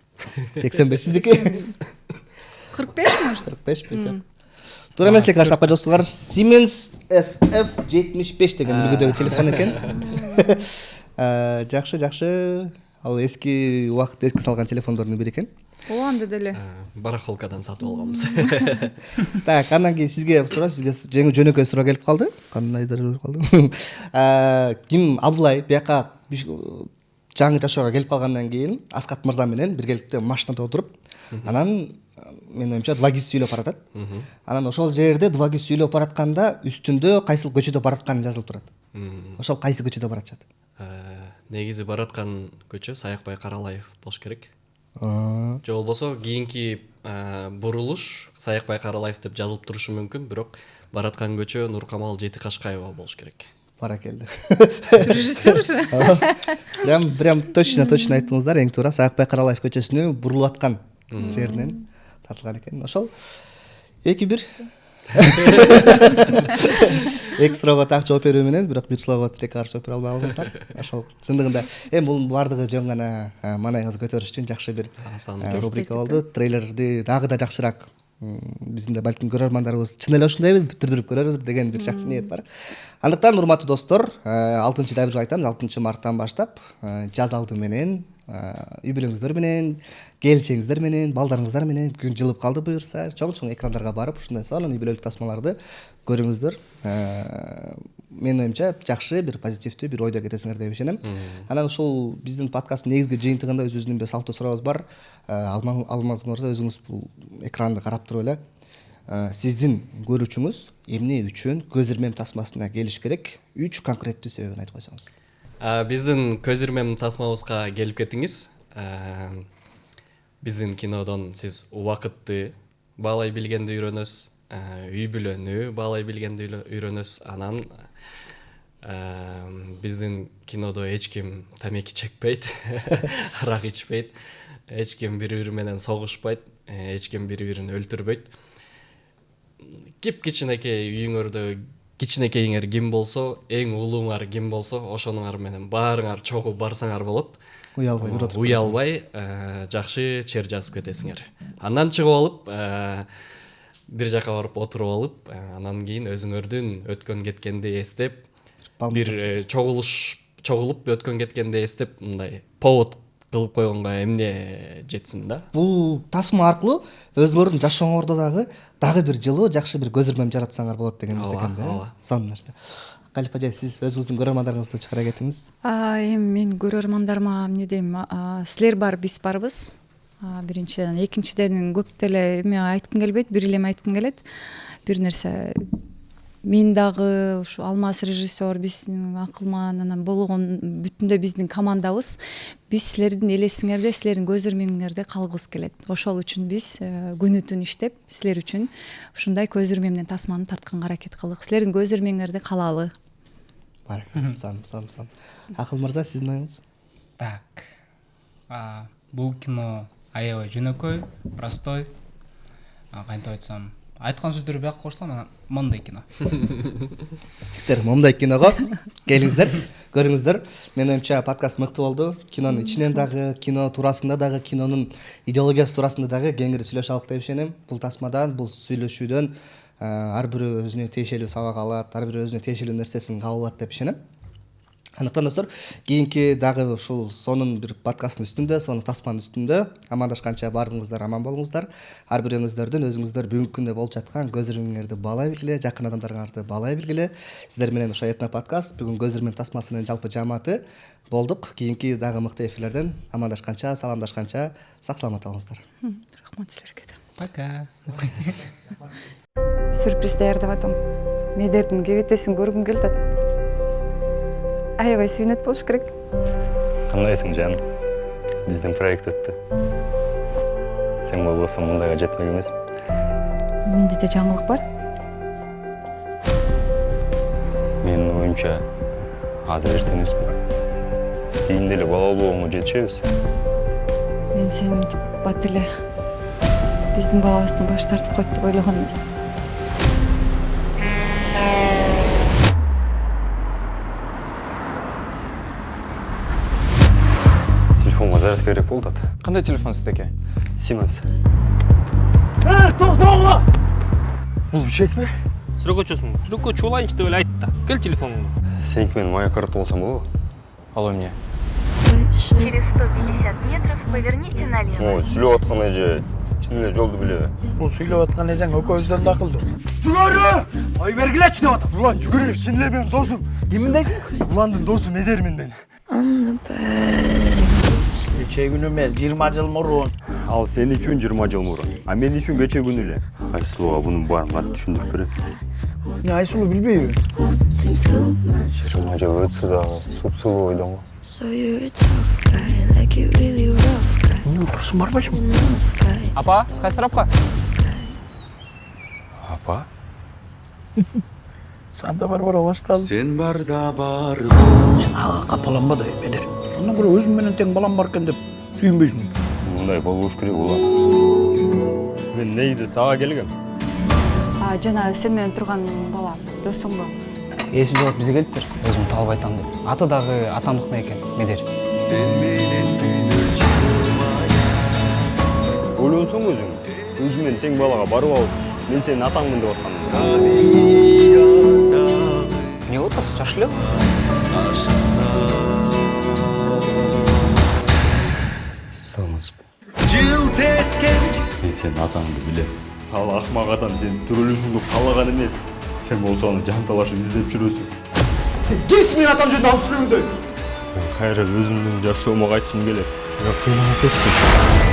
85 сиздики?
45 может
45 жок. Туура эмес эле тапкан жоксуңар. Siemens SF75 деген үлгүдөгү телефон экен. Жакшы. Ал эски убакытта эски салган телефондордун бири экен.
анда деле
Барахолкадан сатып алганбыз.
Так, андан кийин сизге суроо, сизге жөнөкөй суроо келип калды. Кандайдыр келип калды. Ким Абдулай бияка жаңы жашоого келип калгандан кийин Аскат мырза менен биргеликте машинада отуруп, анан менин оюмча 2 киши сүйлөп баратат. Анан ошол жерде 2 киши сүйлөп баратканда үстүндө кайсыл көчөдө баратканы жазылып турат. Ошол кайсы көчөдө баратышат?
Негизи бараткан көчө Саякбай Каралаев болуш керек. Же болбосо кийинки бурулуш Саякбай Каралаев деп жазылып турушу мүмкүн, бирок бараткан көчө Нуркамал Жетикашкаева болуш керек.
Баракелди.
режиссер же.
Прям точно айттыңыздар, эң туура Саякбай Каралаев көчөсүнө бурулуп аткан жеринен тартылган экен. Ошол 2-1. Эки суроого так жооп берүү менен, бирок бир суроого тирек каршы жооп бере албай калдыңыздар. Ошол чындыгында бул бардыгы жөн гана маанайыңызды көтөрүш үчүн жакшы бир рубрика болду. Трейлерди дагы да жакшыраак биздин да балким көрөрмандарыбыз чын эле ушундай бүтүрдүрүп көрөрү деген бир жакшы ниет бар. Андыктан урматтуу достор, 6-дайбир жолу айтам, 6 марттан баштап жаз алды менен үй бүлөңүздөр менен, келинчегиңиздер менен, балдарыңыздар менен күн жылып калды буюрса, чоң экрандарга барып ушундай сонун үй бүлөлүк тасмаларды көрүңүздөр. Менин оюмча жакшы бир позитивдүү бир ойдо кетесиңер деп ишенем. Анан ушул биздин подкасттын негизги жыйынтыгында өзүбүздүн бир салттуу сурообуз бар. Алмаз мырза, өзүңүз бул экранды карап туруп эле сиздин көрүүчүңүз эмне үчүн көз ирмем тасмасына келиш керек? 3 конкреттүү себебин айтып койсоңуз.
Биздин көз ирмем тасмабызга келип кетиңиз. Биздин кинодон сиз убакытты баалай билгенди үйрөнөсүз, үй бүлөнү баалай билгенди үйрөнөсүз. Анан биздин кинодо эч ким тамеки чекпейт, арак ичпейт, эч ким бири-бири менен согушпайт, эч ким бири-бирин өлтүрбөйт. Кичинекей үйүңөрдө кичинекейиңер ким болсо, эң улууңар ким болсо, ошонуңар менен баарыңар чогуу барсаңар болот. Уялбай жакшы чер жазып кетесиңер. Андан чыгып алып, бир жака барып отуруп алып, анан кийин өзүңөрдүн өткөн кеткенди эстеп, бир чогулуп өткөн кеткенди эстеп, мындай повод кылып койгонго эмне жетсин да.
Бул тасма аркылуу өзүңөрдүн жашооңордо дагы бир жылуу жакшы бир көз ирмем жаратсаңар болот деген нерсе экен да. Сонун нерсе. Калип ажай, сиз өзүңүздүн көрөрмандарыңызды чыгара кетиңиз.
Эми мен көрөрмандарыма эмне дейм, силер бар, биз барбыз. Биринчиден, экинчиден көп деле эме айткым келбейт, бир эле айткым келет. Бир нерсе мен дагы ушу Алмаз режиссер, биздин Акылман, анан болгон бүтүндө биздин командабыз. Биз силердин элесиңерде, силердин көз ирмемиңерде калгыбыз келет. Ошол үчүн биз күнү түн иштеп, силер үчүн ушундай көз ирмемден тасманы тартканга аракет кылдык. Силердин көз ирмеңерде калалы.
Сон. Акыл мырза, сиздин оюңуз?
Так. Бул кино аябай жөнөкөй, простой. Кантип айтсам, айткан сөздөрү бияка кошулам, мондай кино.
Жигиттер, мондай киного келиңиздер, көрүңүздөр. Менин оюмча подкаст мыкты болду. Кинонун ичинен дагы, кино туурасында дагы, кинонун идеологиясы туурасында дагы кеңири сүйлөшө алык деп ишенем. Бул тасмадан, бул сүйлөшүүдөн ар бирөө өзүнө тиешелүү сабак алат, ар бирөө өзүнө тиешелүү нерсесин кабыл алат деп ишенем. Андыктан достор, кийинки дагы ушул сонун бир подкасттын үстүндө, сонун тасманын үстүндө амандашканча баардыгыңыздар аман болуңуздар. Ар бирөөңүздөрдүн өзүңүздөр бүгүнкү күндө болуп жаткан көз ирмеңерди баалай билгиле, жакын адамдарыңарды баалай билгиле. Сиздер менен ушул Этно подкаст бүгүн көз ирмем тасмасынын жалпы жааматы болдук. Кийинки дагы мыкты эфирлерден амандашканча, саламдашканча сак саламат болуңуздар.
Рахмат силерге.
Пока.
Сюрприз даярдап атам. Медердин кебетесин көргүм келет. Аябай сүйүнөт болуш керек.
Кандайсың, жан? Биздин проект өттү. Сен болбосо мындайга жетмек эмес.
Менде да жаңылык бар.
Менин оюмча азыр эрте эмеспи? Кийин деле бала болууга жетишебиз.
Мен сени бат эле биздин балабыздан баш тартып койт деп ойлогон эмесмин.
телефонға заряд керек болды ата.
Қандай телефон сіздеке?
Siemens.
Тоқтауға! Бұл бішек пе?
Сұраққа өтесің. Сұраққа чолайыншы деп әлі айтты. Кел телефоныңды.
Сенікі мен моя карта болсам болады?
Алло, мне.
Через 150 метров поверните налево.
О, сүйлеп отқан әже шын эле жолду биле.
Бұл сөйлеп отқан ежең өкөбүздөн да акылды. Жүгөрү! Ай бергилечи деп атам. Улан Жүгөрүев чын эле менин досум. Киминдейсиң? Уландын досу Медермин мен.
I'm the bad.
Кече күнү эмес, 20 жыл мурун.
Ал сен үчүн 20 жыл мурун. А мен үчүн кече күнү эле. Айсулуга бунун баарын кантип түшүндүрүп берет?
Не Айсулу билбейби?
20 жыл өтсө дагы супсулуу ойдон го.
So you're a tough guy, like you really rough guy.
Эмне курсун барбайсың?
Enough guy.
Апа, сиз кайсы тарапка?
Апа?
Санда бар башталды.
Сен барда бар
Ага капаланба да Медер. Андан көрө өзүм менен тең балам бар экен деп сүйүнбөйсүң.
Мындай болбош керек улам. Мен негизи сага келгем.
Жана сен менен турган бала досуңбу?
Эсим жок бизге келиптир. Өзүм таап айтам деп. Аты дагы атамдыкына экен, Медер.
Сен менен түнү жылмай
Ойлонсоң өзүң, өзүмен тең балага барып алып, мен сенин атаңмын деп атканым.
Эмне болуп атасыз? Жакшы эле?
Саламатсызбы?
жылт эткен
Мен сенин атаңды билем. Ал акмак адам сен төрөлүшүңдү каалаган эмес. Сен болсо аны жанталашып издеп жүрөсүң.
Сен кимсиң менин атам жөнүндө алып сүйлөгөндө?
Мен кайра өзүмдүн жашоомо кайткым келет. Бирок кыйналып кеттим.